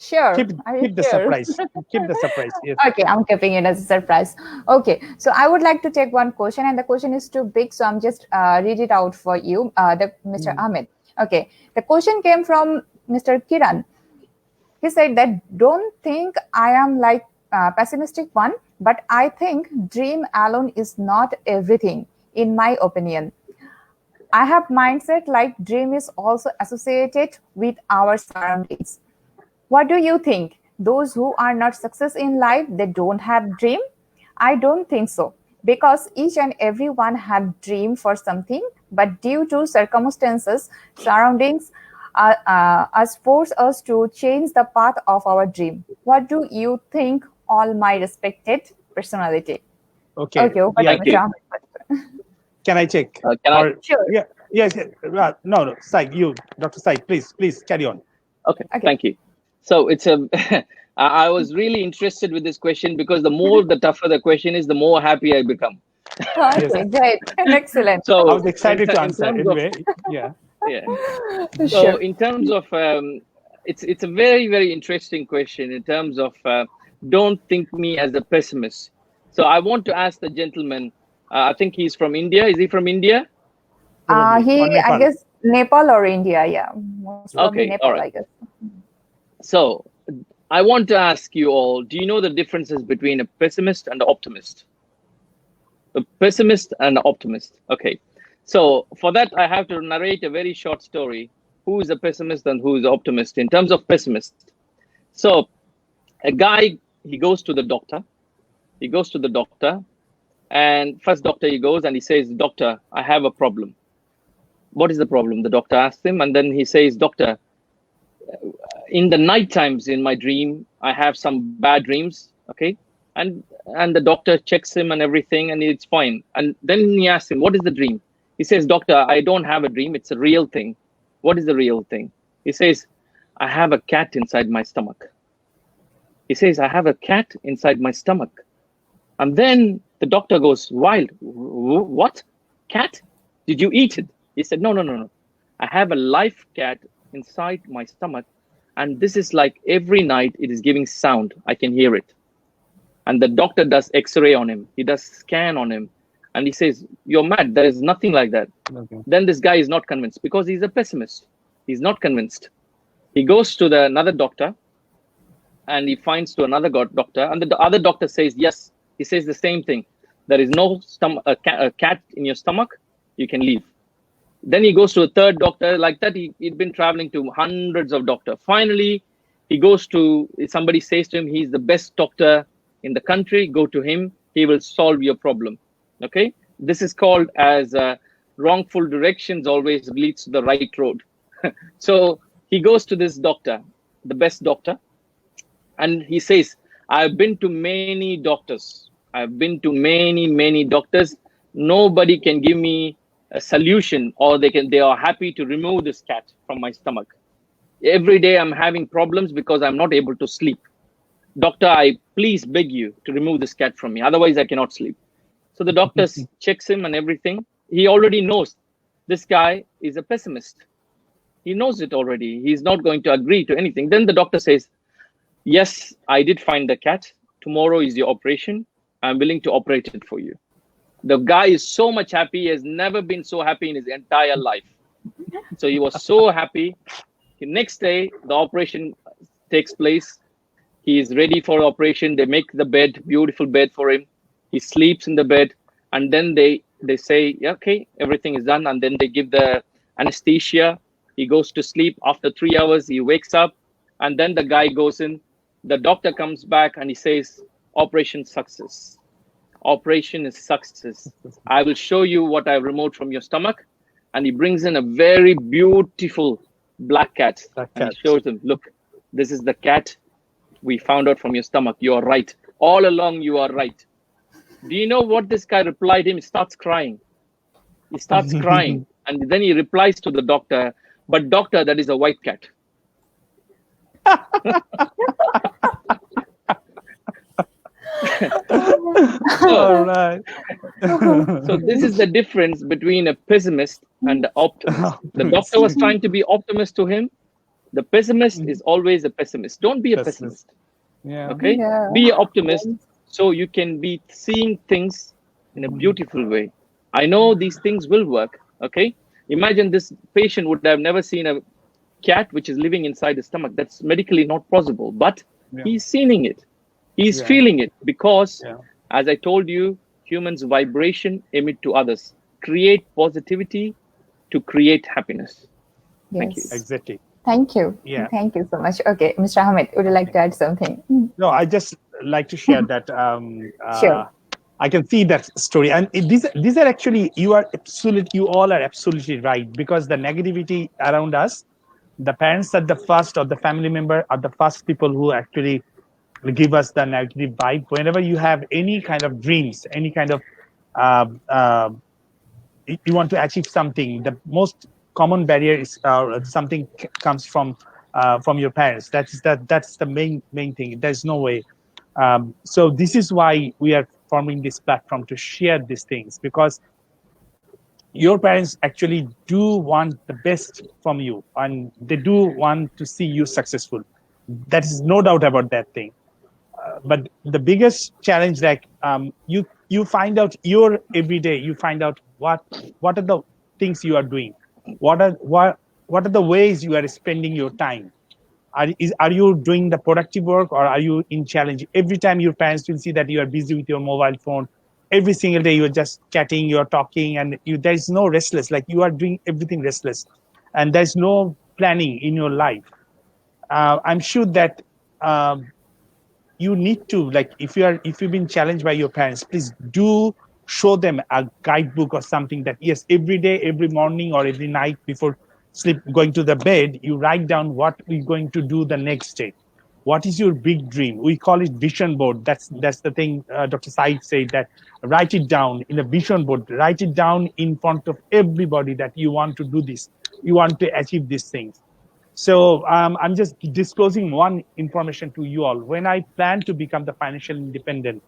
A: Sure.
C: Keep the
A: sure?
C: surprise. Keep the surprise. Yes.
A: Okay, I'm keeping it as a surprise. Okay, so I would like to take one question, and the question is too big, so I'm just read it out for you, Mr. Ahmed. Okay, the question came from Mr. Kiran. He said that don't think I am like pessimistic one, but I think dream alone is not everything, in my opinion. I have mindset like dream is also associated with our surroundings. What do you think? Those who are not success in life, they don't have dream? I don't think so, because each and every one have dream for something, but due to circumstances, surroundings, us force us to change the path of our dream. What do you think, all my respected personality?
C: Okay.
B: Thank you.
C: Can I check?
A: Sure.
C: Yeah. Yes. No. Syed, Dr. Syed, please carry on.
B: Okay. Thank you. So it's I was really interested with this question, because the tougher the question is, the more happy I become.
A: Okay, great. Excellent.
C: So I was excited to answer anyway. Yeah.
B: So in terms of, it's a very, very interesting question in terms of, don't think me as a pessimist. So I want to ask the gentleman, I think he's from India. Is he from India?
A: I guess Nepal or India, yeah. Most probably
B: Okay,
A: Nepal,
B: all right.
A: I guess.
B: So I want to ask you all, do you know the differences between a pessimist and an optimist? A pessimist and an optimist. Okay. So for that, I have to narrate a very short story. Who is a pessimist and who is an optimist in terms of pessimist? So a guy, he goes to the doctor. And first doctor he goes and he says, doctor, I have a problem. What is the problem? The doctor asks him, and then he says, doctor, in the night times in my dream, I have some bad dreams. Okay. And the doctor checks him and everything, and it's fine. And then he asks him, what is the dream? He says, doctor, I don't have a dream. It's a real thing. What is the real thing? He says, I have a cat inside my stomach. He says, I have a cat inside my stomach. And then the doctor goes wild. What? Cat? Did you eat it? He said, no. I have a live cat inside my stomach. And this is like every night it is giving sound. I can hear it. And the doctor does X-ray on him. He does scan on him. And he says, you're mad. There is nothing like that. Okay. Then this guy is not convinced, because he's a pessimist. He's not convinced. He goes to another doctor, and he finds to another doctor. And the other doctor says, yes. He says the same thing. There is no a cat in your stomach. You can leave. Then he goes to a third doctor. Like that, he'd been traveling to hundreds of doctors. Finally, he goes to, somebody says to him, he's the best doctor in the country. Go to him. He will solve your problem. Okay. This is called as wrongful directions always leads to the right road. So he goes to this doctor, the best doctor. And he says, I've been to many doctors. I've been to many doctors. Nobody can give me a solution, or they are happy to remove this cat from my stomach. Every day I'm having problems because I'm not able to sleep. Doctor, I please beg you to remove this cat from me. Otherwise I cannot sleep. So the doctor checks him and everything. He already knows this guy is a pessimist. He knows it already. He's not going to agree to anything. Then the doctor says, yes, I did find the cat. Tomorrow is your operation. I'm willing to operate it for you. The guy is so much happy. He has never been so happy in his entire life. So he was so happy. The next day, the operation takes place. He is ready for operation. They make the bed, beautiful bed for him. He sleeps in the bed. And then they say, yeah, okay, everything is done. And then they give the anesthesia. He goes to sleep. After 3 hours, he wakes up. And then the guy goes in. The doctor comes back and he says, operation success. Operation is success. I will show you what I removed from your stomach. And he brings in a very beautiful black cat. And he shows him, look, this is the cat we found out from your stomach. You are right. All along, you are right. Do you know what this guy replied him? He starts crying. He starts crying. And then he replies to the doctor, but doctor, that is a white cat.
C: All right.
B: So this is the difference between a pessimist and the optimist. The doctor was trying to be optimist to him. The pessimist is always a pessimist. Don't be a pessimist.
C: Yeah.
B: Okay?
A: Yeah.
B: Be an optimist so you can be seeing things in a beautiful way. I know these things will work. Okay? Imagine this patient would have never seen a cat which is living inside the stomach. That's medically not possible, but he's seeing it. He's feeling it because, as I told you, humans' vibration emit to others. Create positivity to create happiness. Thank you.
A: Yes.
C: Exactly.
A: Thank you.
C: Yeah.
A: Thank you so much. Okay, Mr. Ahmed, would you like to add something?
C: No, I just like to share that.
A: Sure.
C: I can see that story, and these are actually you all are absolutely right, because the negativity around us, the parents are the first, or the family member are the first people who actually give us the negative vibe. Whenever you have any kind of dreams, any kind of you want to achieve something, the most common barrier is something comes from your parents. That's the main thing. There's no way. So this is why we are forming this platform to share these things, because your parents actually do want the best from you, and they do want to see you successful. That is no doubt about that thing. But the biggest challenge, like you find out your every day, you find out what are the things you are doing, what are the ways you are spending your time. Are you doing the productive work, or are you in challenge? Every time your parents will see that you are busy with your mobile phone, every single day you're just chatting, you're talking, and there is no restless, like you are doing everything restless, and there's no planning in your life. I'm sure that you need to, like, if you've been challenged by your parents, please do show them a guidebook or something that, yes, every day, every morning, or every night before going to the bed, you write down what we're going to do the next day. What is your big dream? We call it vision board. That's the thing Dr. Syed said, that write it down in a vision board. Write it down in front of everybody that you want to do this. You want to achieve these things. So I'm just disclosing one information to you all. When I plan to become the financial independent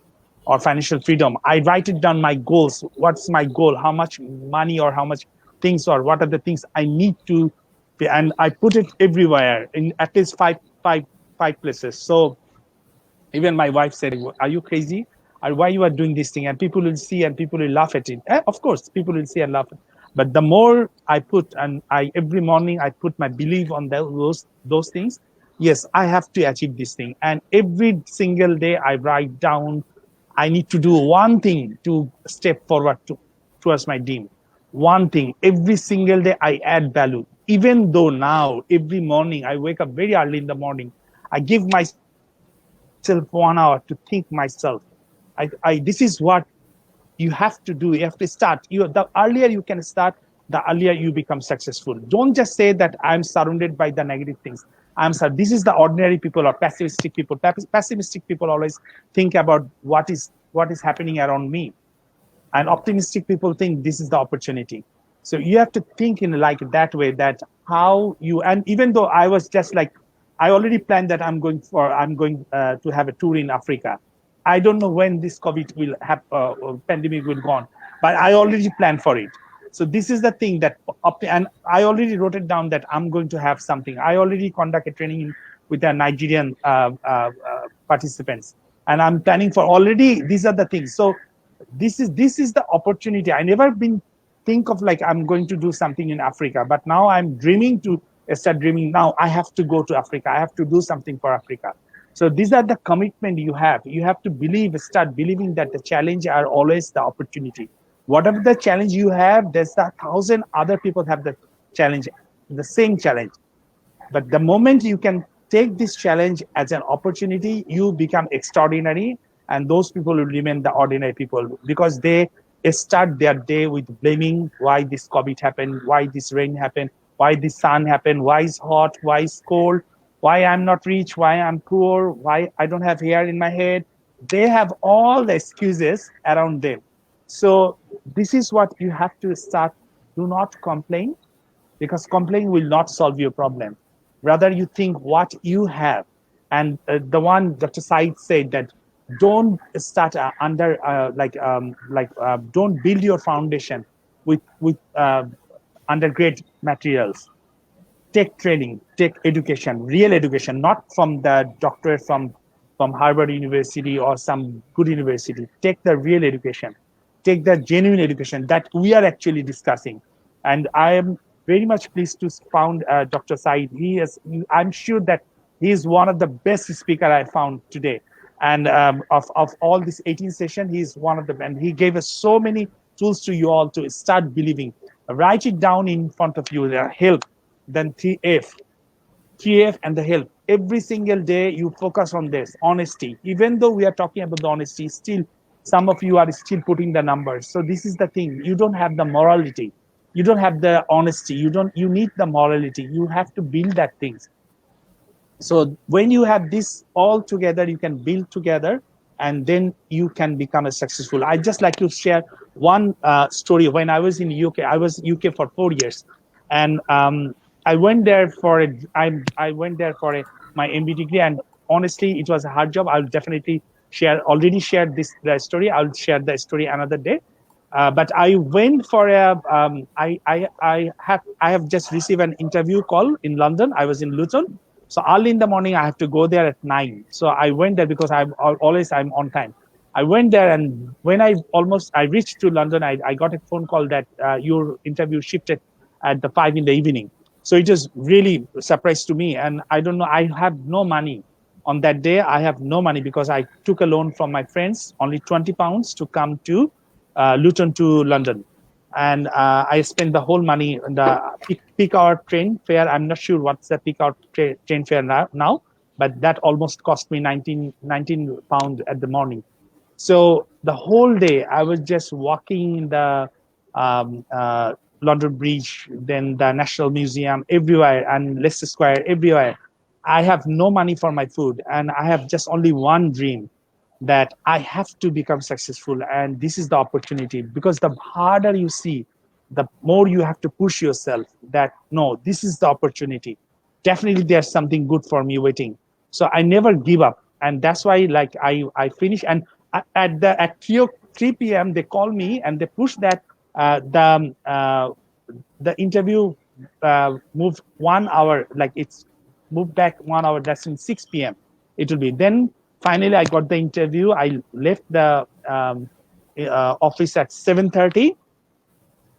C: or financial freedom, I write it down, my goals. What's my goal? How much money or how much things, or what are the things I need to be, and I put it everywhere in at least five places. So even my wife said, are you crazy? Or why you are doing this thing? And people will see and people will laugh at it. Of course, people will see and laugh. But the more I put, and every morning I put my belief on those things. Yes, I have to achieve this thing. And every single day I write down, I need to do one thing to step forward towards my dream. One thing. Every single day I add value. Even though now, every morning, I wake up very early in the morning. I give myself 1 hour to think myself. This is what you have to do. You have to start. The earlier you can start, the earlier you become successful. Don't just say that I'm surrounded by the negative things. This is the ordinary people or pessimistic people. Pessimistic people always think about what is happening around me. And optimistic people think this is the opportunity. So you have to think in like that way, that how you, and even though I was just like, I already planned that I'm going to have a tour in Africa. I don't know when this COVID will have pandemic will go on, but I already planned for it. So this is the thing that and I already wrote it down that I'm going to have something. I already conducted training with the Nigerian participants, and I'm planning for already. These are the things. So this is the opportunity. I never been think of like I'm going to do something in Africa, but now I'm dreaming to start dreaming. Now I have to go to Africa. I have to do something for Africa. So these are the commitment you have. You have to believe, start believing that the challenge are always the opportunity. Whatever the challenge you have, there's 1,000 other people have the challenge, the same challenge. But the moment you can take this challenge as an opportunity, you become extraordinary, and those people will remain the ordinary people because they start their day with blaming why this COVID happened, why this rain happened, why this sun happened, why it's hot, why it's cold, why I'm not rich, why I'm poor, why I don't have hair in my head. They have all the excuses around them. So this is what you have to start. Do not complain, because complaining will not solve your problem. Rather, you think what you have. And the one Dr. Syed said that don't start don't build your foundation with undergrad materials. Take training, take education, real education, not from the doctorate from Harvard University or some good university. Take the real education, take the genuine education that we are actually discussing. And I am very much pleased to found Dr. Syed. I'm sure that he is one of the best speaker I found today. And of all this 18 session, he's one of them. And he gave us so many tools to you all to start believing. Write it down in front of you, the help, then 3F and the help. Every single day you focus on this, honesty. Even though we are talking about the honesty, still some of you are still putting the numbers. So this is the thing. You don't have the morality. You don't have the honesty. You need the morality. You have to build that things. So when you have this all together, you can build together, and then you can become a successful. I just like to share one story. When I was in UK, I was UK for 4 years, and I went there for my MBA degree, and honestly, it was a hard job. I'll definitely share. Already shared the story. I'll share the story another day. But I went for I have just received an interview call in London. I was in Luton. So early in the morning, I have to go there at 9. So I went there because I'm on time. I went there, and when I reached to London, I got a phone call that your interview shifted at the 5 in the evening. So it was really a surprise to me. And I don't know, I have no money. On that day, I have no money because I took a loan from my friends, only £20 to come to Luton to London. And I spent the whole money on the peak hour train fare. I'm not sure what's the peak hour train fare now, but that almost cost me 19 pounds at the morning. So the whole day I was just walking in the London Bridge, then the National Museum, everywhere, and Leicester Square, everywhere. I have no money for my food, and I have just only one dream, that I have to become successful. And this is the opportunity, because the harder you see, the more you have to push yourself that, no, this is the opportunity. Definitely there's something good for me waiting. So I never give up. And that's why like I finish. And at 3 p.m. they call me and they push that the interview moved 1 hour, like it's moved back 1 hour. That's in 6 p.m. it will be. Then finally, I got the interview. I left the office at 7:30.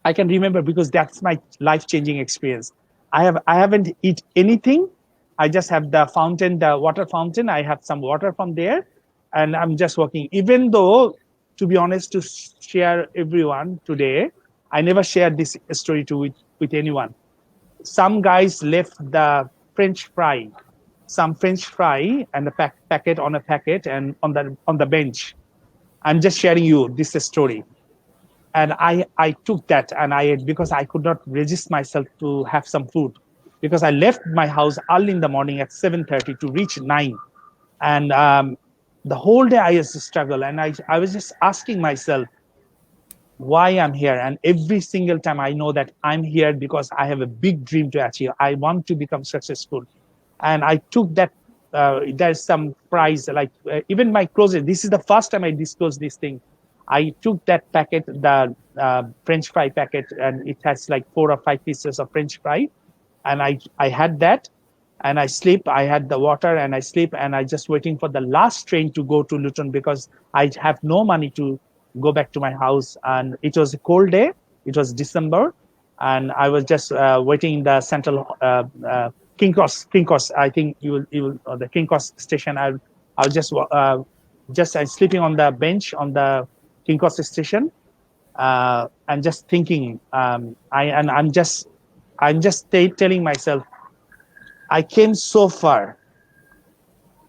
C: I can remember because that's my life-changing experience. I haven't eat anything. I just have the fountain, the water fountain. I have some water from there, and I'm just walking. Even though, to be honest, to share everyone today, I never shared this story with anyone. Some guys left the French fry, some French fry and a packet on a packet and on the bench. I'm just sharing you this story. And I took that and I ate, because I could not resist myself to have some food, because I left my house early in the morning at 7:30 to reach 9. And the whole day I used to struggle, and I was just asking myself why I'm here. And every single time I know that I'm here because I have a big dream to achieve. I want to become successful. And I took that. There's some prize, like even my closet. This is the first time I disclose this thing. I took that packet, the French fry packet, and it has like 4 or 5 pieces of French fry, and I had that, and I sleep. I had the water, and I sleep, and I just waiting for the last train to go to Luton because I have no money to go back to my house. And it was a cold day. It was December, and I was just waiting in the central King Cross. I think you will the King Cross station. I was just sleeping on the bench on the King Cross station, and just thinking. I'm just telling myself, I came so far.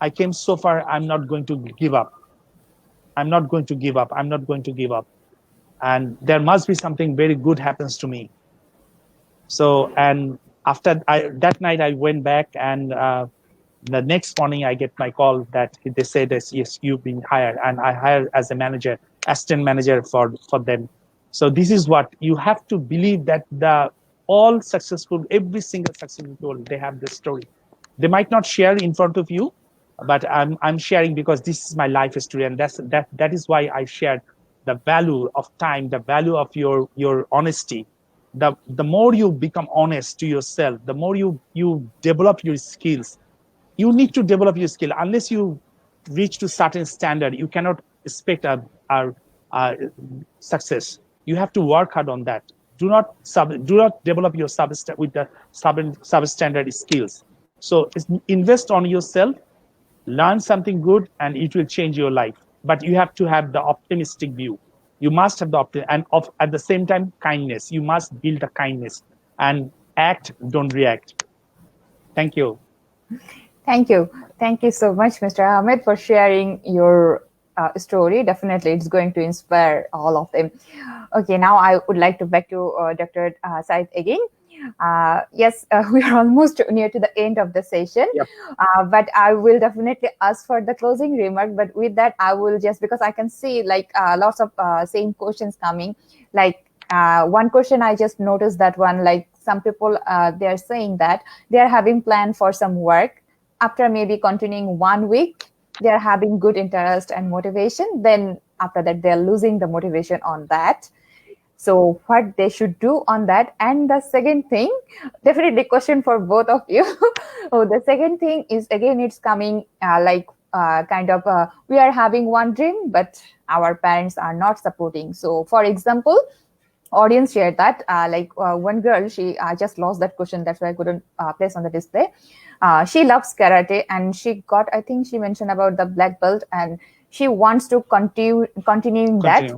C: I'm not going to give up. I'm not going to give up. I'm not going to give up. And there must be something very good happens to me. So, and after that night, I went back, and the next morning I get my call that they said, yes, you've been hired, and I hired as a manager, assistant manager for them. So this is what you have to believe, that every single successful people, they have this story. They might not share in front of you, but I'm sharing because this is my life story, and that is why I shared the value of time, the value of your honesty. The more you become honest to yourself, the more you develop your skills. You need to develop your skill. Unless you reach to certain standard, you cannot expect a success. You have to work hard on that. Do not develop your substandard skills. So invest on yourself, learn something good, and it will change your life. But you have to have the optimistic view. You must have at the same time, kindness. You must build a kindness and act, don't react. Thank you.
A: Thank you. Thank you so much, Mr. Ahmed, for sharing your story. Definitely, it's going to inspire all of them. Okay, now I would like to back to Dr. Syed again. Yes, we are almost near to the end of the session,
C: yep.
A: But I will definitely ask for the closing remark. But with that, I will just, because I can see like lots of same questions coming. Like one question I just noticed that one, like some people, they are saying that they are having plan for some work. After maybe continuing 1 week, they're having good interest and motivation. Then after that, they're losing the motivation on that. So what they should do on that. And the second thing, definitely question for both of you. Oh, the second thing is, again, it's coming we are having one dream, but our parents are not supporting. So for example, audience shared that one girl, she just lost that question. That's why I couldn't place on the display. She loves karate, and she got, I think she mentioned about the black belt, and she wants to continue that.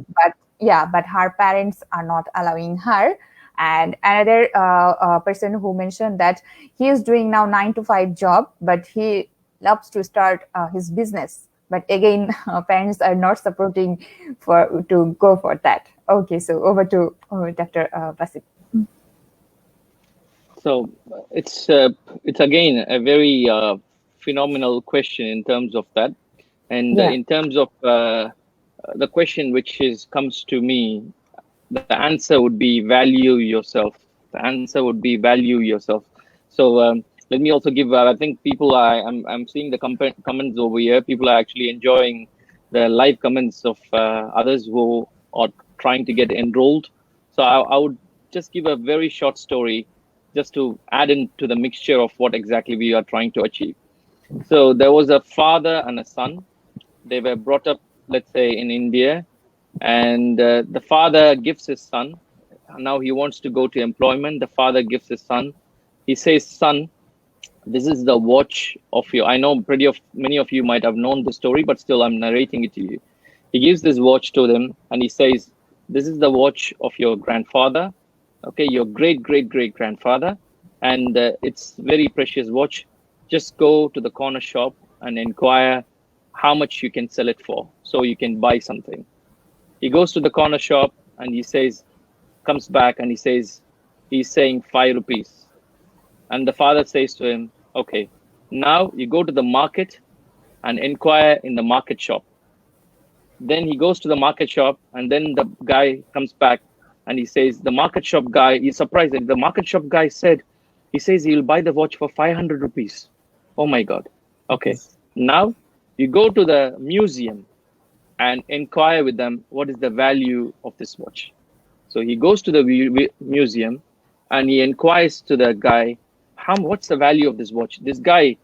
A: But her parents are not allowing her. And another person who mentioned that he is doing now 9-to-5 job, but he loves to start his business. But again, parents are not supporting to go for that. Okay, so over to Dr. Basit.
B: So it's again a very phenomenal question in terms of that, and in terms of the question which comes to me, the answer would be value yourself. The answer would be value yourself. So let me also give. I think people I'm seeing the comments over here. People are actually enjoying the live comments of others who are trying to get enrolled. So I would just give a very short story, just to add into the mixture of what exactly we are trying to achieve. So there was a father and a son. They were brought up, let's say, in India, and the father gives his son. Now he wants to go to employment. The father gives his son. He says, "Son, this is the watch of you." I know many of you might have known the story, but still I'm narrating it to you. He gives this watch to them, and he says, "This is the watch of your grandfather. Okay, your great-great-great-grandfather, and it's very precious watch. Just go to the corner shop and inquire how much you can sell it for, so you can buy something." He goes to the corner shop, and comes back, and he's saying 5 rupees. And the father says to him, "Okay, now you go to the market and inquire in the market shop." Then he goes to the market shop, and then the guy comes back, and he says, the market shop guy, he's surprised that the market shop guy he says he'll buy the watch for 500 rupees. Oh my God. Okay. Now you go to the museum and inquire with them what is the value of this watch. So he goes to the museum and he inquires to the guy, what's the value of this watch? This guy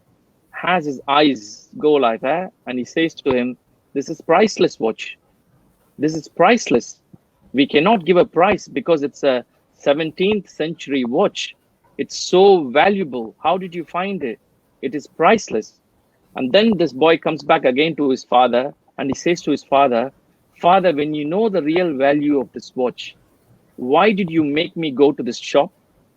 B: has his eyes go like that, and he says to him, this is priceless watch. This is priceless. We cannot give a price because it's a 17th century watch. It's so valuable. How did you find it? It is priceless. And then this boy comes back again to his father and he says to his father, Father, when you know the real value of this watch, why did you make me go to this shop,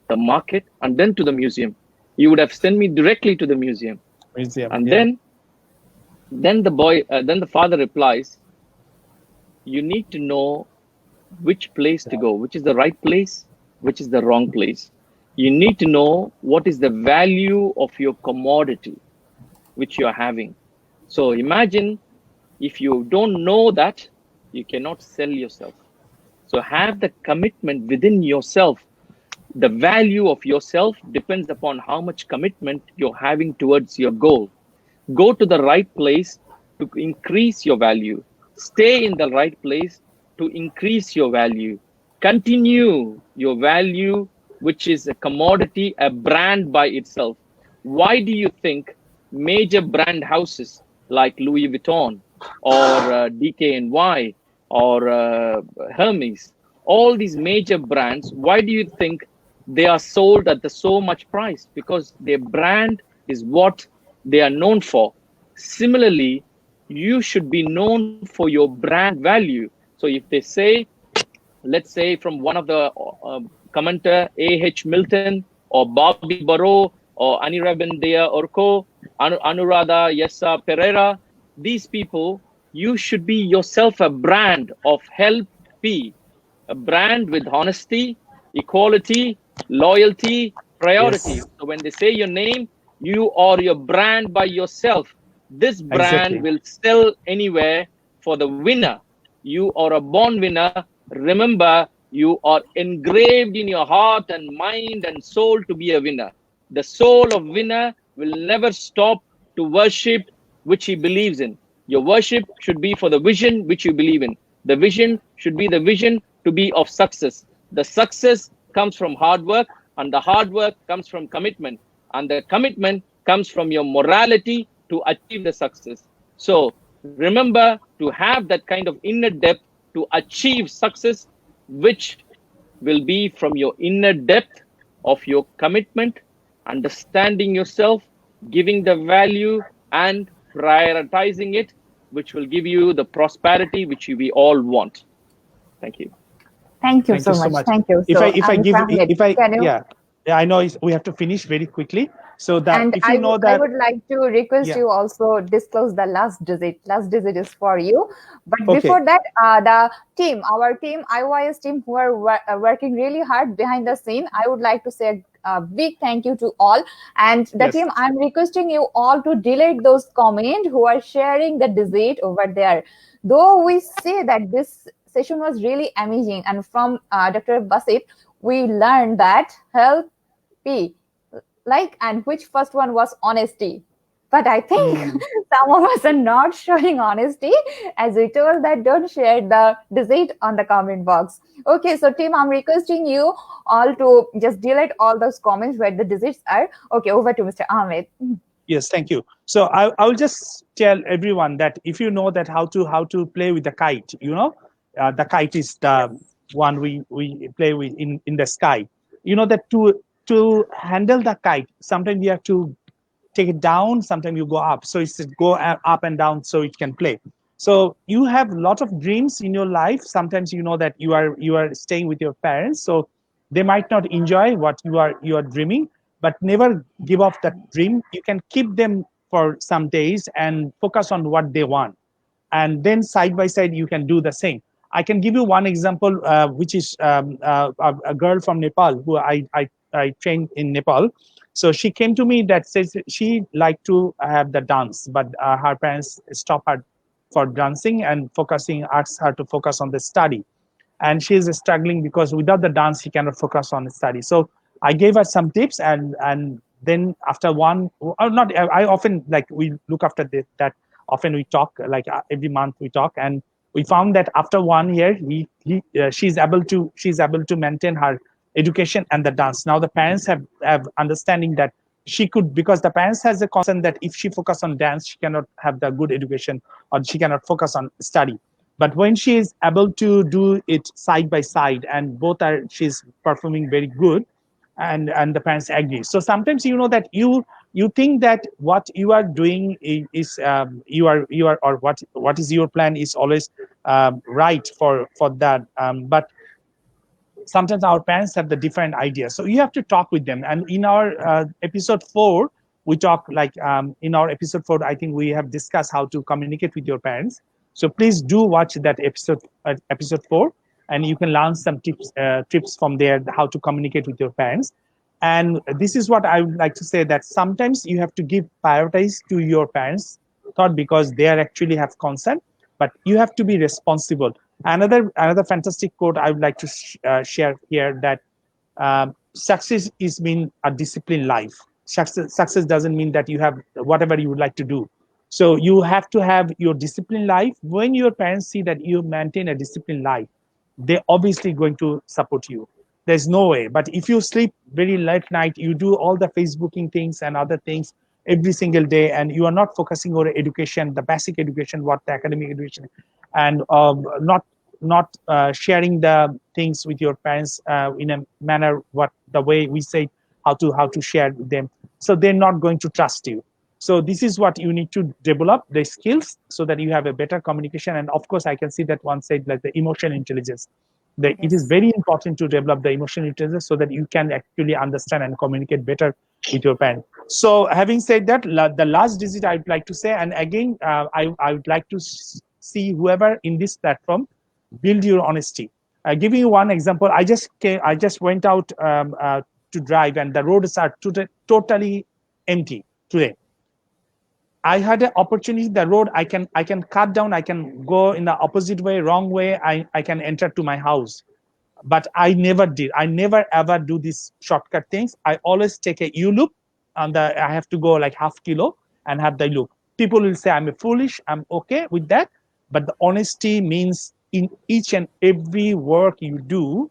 B: the market, and then to the museum? You would have sent me directly to the museum. And then the father replies, you need to know which place to go, which is the right place, which is the wrong place. You need to know what is the value of your commodity which you are having. So imagine if you don't know that, you cannot sell yourself. So have the commitment within yourself. The value of yourself depends upon how much commitment you're having towards your goal. Go to the right place to increase your value. Stay in the right place to increase your value. Continue your value, which is a commodity, a brand by itself. Why do you think major brand houses like Louis Vuitton or DKNY or Hermes, all these major brands, why do you think they are sold at so much price? Because their brand is what they are known for. Similarly, you should be known for your brand value. So if they say, let's say from one of the commenter, A.H. Milton or Bobby Barrow or Anirabindaya Orko, Anuradha Yessa Pereira, these people, you should be yourself a brand of help P, a brand with honesty, equality, loyalty, priority.
C: Yes.
B: So when they say your name, you are your brand by yourself. This brand will sell anywhere for the winner. You are a born winner. Remember, you are engraved in your heart and mind and soul to be a winner. The soul of winner will never stop to worship which he believes in. Your worship should be for the vision which you believe in. The vision should be the vision to be of success. The success comes from hard work, and the hard work comes from commitment. And the commitment comes from your morality to achieve the success. So remember to have that kind of inner depth to achieve success, which will be from your inner depth of your commitment, understanding yourself, giving the value and prioritizing it, which will give you the prosperity which we all want. Thank you.
A: Thank you so much. Thank you.
C: I know we have to finish very quickly. So that
A: and
C: if you know that,
A: I would like to request you also disclose the last digit. Last digit is for you. But before that, our team, IYS team, who are working really hard behind the scene, I would like to say a big thank you to all. And the team, I'm requesting you all to delete those comments who are sharing the digit over there. Though we say that this session was really amazing, and from Dr. Basit, we learned that health P, and which first one was honesty. But I think some of us are not showing honesty, as we told that don't share the digit on the comment box. Okay, so team, I'm requesting you all to just delete all those comments where the digits are. Okay, over to Mr. Ahmed.
C: Yes, thank you. So I will just tell everyone that if you know that how to play with the kite, the kite is the one we play with in the sky. You know that to handle the kite, sometimes you have to take it down, sometimes you go up. So it's go up and down so it can play. So you have a lot of dreams in your life. Sometimes you know that you are staying with your parents, so they might not enjoy what you are dreaming, but never give up that dream. You can keep them for some days and focus on what they want. And then side by side, you can do the same. I can give you one example, which is a girl from Nepal who I trained in Nepal. So she came to me that says she liked to have the dance, but her parents stopped her for dancing and asked her to focus on the study. And she is struggling because without the dance, she cannot focus on the study. So I gave her some tips, and then after one, or not, I often we look after that often we talk, like every month we talk, and we found that after 1 year, she's able to maintain her education and the dance. Now the parents have understanding that she could, because the parents has a concern that if she focus on dance, she cannot have the good education or she cannot focus on study. But when she is able to do it side by side and she's performing very good, and the parents agree. So sometimes that you think that what you are doing is you are or what is your plan is always right for that, but sometimes our parents have the different ideas. So you have to talk with them. And in our episode 4, we talk in our episode 4, I think we have discussed how to communicate with your parents. So please do watch that episode 4, and you can learn some tips from there, how to communicate with your parents. And this is what I would like to say, that sometimes you have to give priorities to your parents, not because they actually have consent, but you have to be responsible. Another fantastic quote I would like to share here, that success is mean a disciplined life. Success doesn't mean that you have whatever you would like to do. So you have to have your disciplined life. When your parents see that you maintain a disciplined life, they're obviously going to support you. There's no way. But if you sleep very late night, you do all the Facebooking things and other things every single day, and you are not focusing on education, the basic education, what the academic education, and not sharing the things with your parents in a manner the way we say how to share with them, so they're not going to trust you. So this is what you need to develop, the skills, so that you have a better communication. And of course, I can see that one said, like, the emotional intelligence. It is very important to develop the emotional intelligence so that you can actually understand and communicate better with your parents. So having said that, the last digit I would like to say, and again, I would like to see whoever in this platform, build your honesty. Giving you one example, I just went out to drive, and the roads are totally empty today. I had an opportunity, the road, I can cut down, I can go in the opposite way, wrong way, I can enter to my house. But I never did. I never ever do these shortcut things. I always take a U-loop, and I have to go like half kilo and have the loop. People will say I'm foolish, I'm okay with that. But the honesty means in each and every work you do,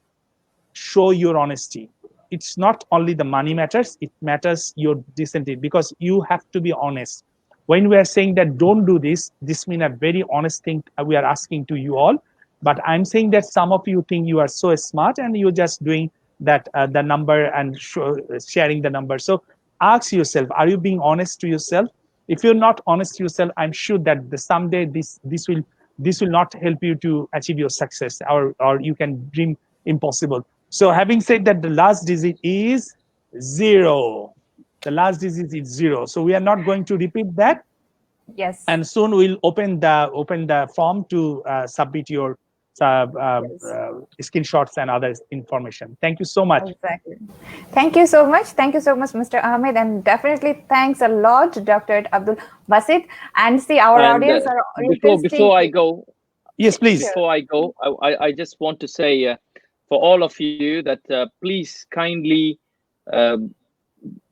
C: show your honesty. It's not only the money matters, it matters your decency, because you have to be honest. When we are saying that don't do this means a very honest thing we are asking to you all. But I'm saying that some of you think you are so smart and you're just doing that the number and sharing the number. So ask yourself, are you being honest to yourself? If you're not honest to yourself, I'm sure that someday this will not help you to achieve your success, or you can dream impossible. So having said that, the last digit is 0. The last digit is 0. So we are not going to repeat that.
A: Yes.
C: And soon we'll open the form to submit your screenshots and other information. Thank you so much.
A: Exactly. Thank you so much. Thank you so much, Mr. Ahmed, and definitely thanks a lot, Dr. Abdul Basit. And see, our audience are
B: before I go.
C: Yes, please.
B: Before I go, I just want to say for all of you that please kindly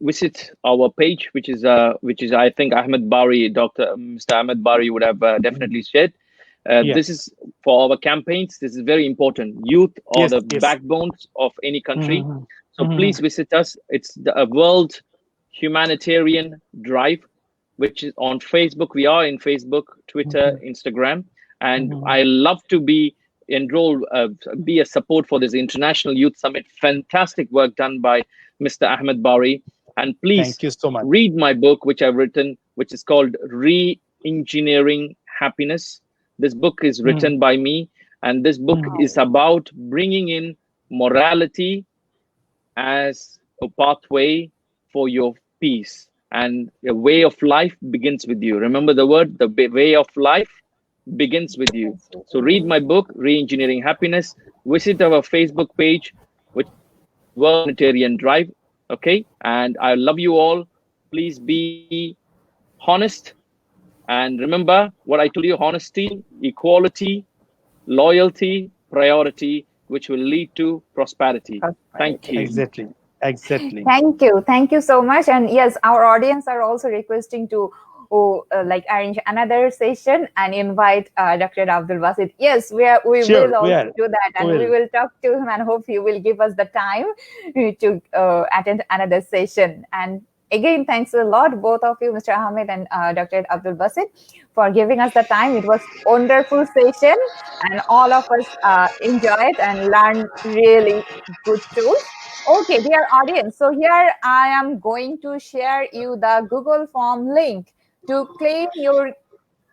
B: visit our page, which is I think Ahmed Bari, Mr. Ahmed Bari would have definitely shared. This is for our campaigns. This is very important. Youth are the backbones of any country. So please visit us. It's the World Humanitarian Drive, which is on Facebook. We are in Facebook, Twitter, Instagram. And I love to be enrolled, be a support for this International Youth Summit. Fantastic work done by Mr. Ahmed Bari. And please
C: thank you so much.
B: Read my book, which I've written, which is called Re-Engineering Happiness. This book is written by me, and this book is about bringing in morality as a pathway for your peace. And a way of life begins with you. Remember the word, the way of life begins with you. So read my book, Re-Engineering Happiness. Visit our Facebook page, which is World Humanitarian Drive. Okay, and I love you all. Please be honest, and remember what I told you: honesty, equality, loyalty, priority, which will lead to prosperity. Thank you.
C: Exactly.
A: Thank you so much. And yes, our audience are also requesting to like arrange another session and invite Dr. Abdul Basit. Yes, we
C: Sure,
A: will also do that, and we
C: will.
A: will talk to him and hope he will give us the time to attend another session. And again, thanks a lot, both of you, Mr. Ahmed and Dr. Abdul Basit, for giving us the time. It was wonderful session, and all of us enjoyed and learned really good tools. Okay, dear audience, so here I am going to share you the Google Form link to claim your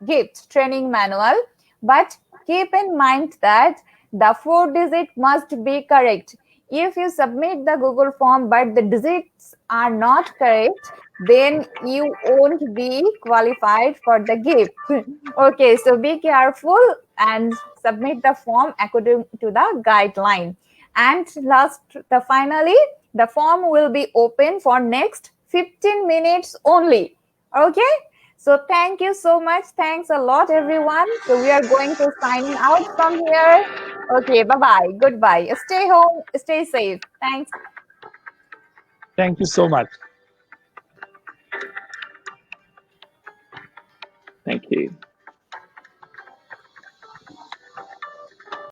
A: gift training manual, but keep in mind that the 4-digit must be correct. If you submit the Google form but the digits are not correct, then you won't be qualified for the gift. Okay, so be careful and submit the form according to the guideline. And finally, the form will be open for next 15 minutes only. Okay, so thank you so much. Thanks a lot, everyone. So we are going to sign out from here. Okay, bye-bye. Goodbye. Stay home. Stay safe. Thanks.
C: Thank you so much.
B: Thank you.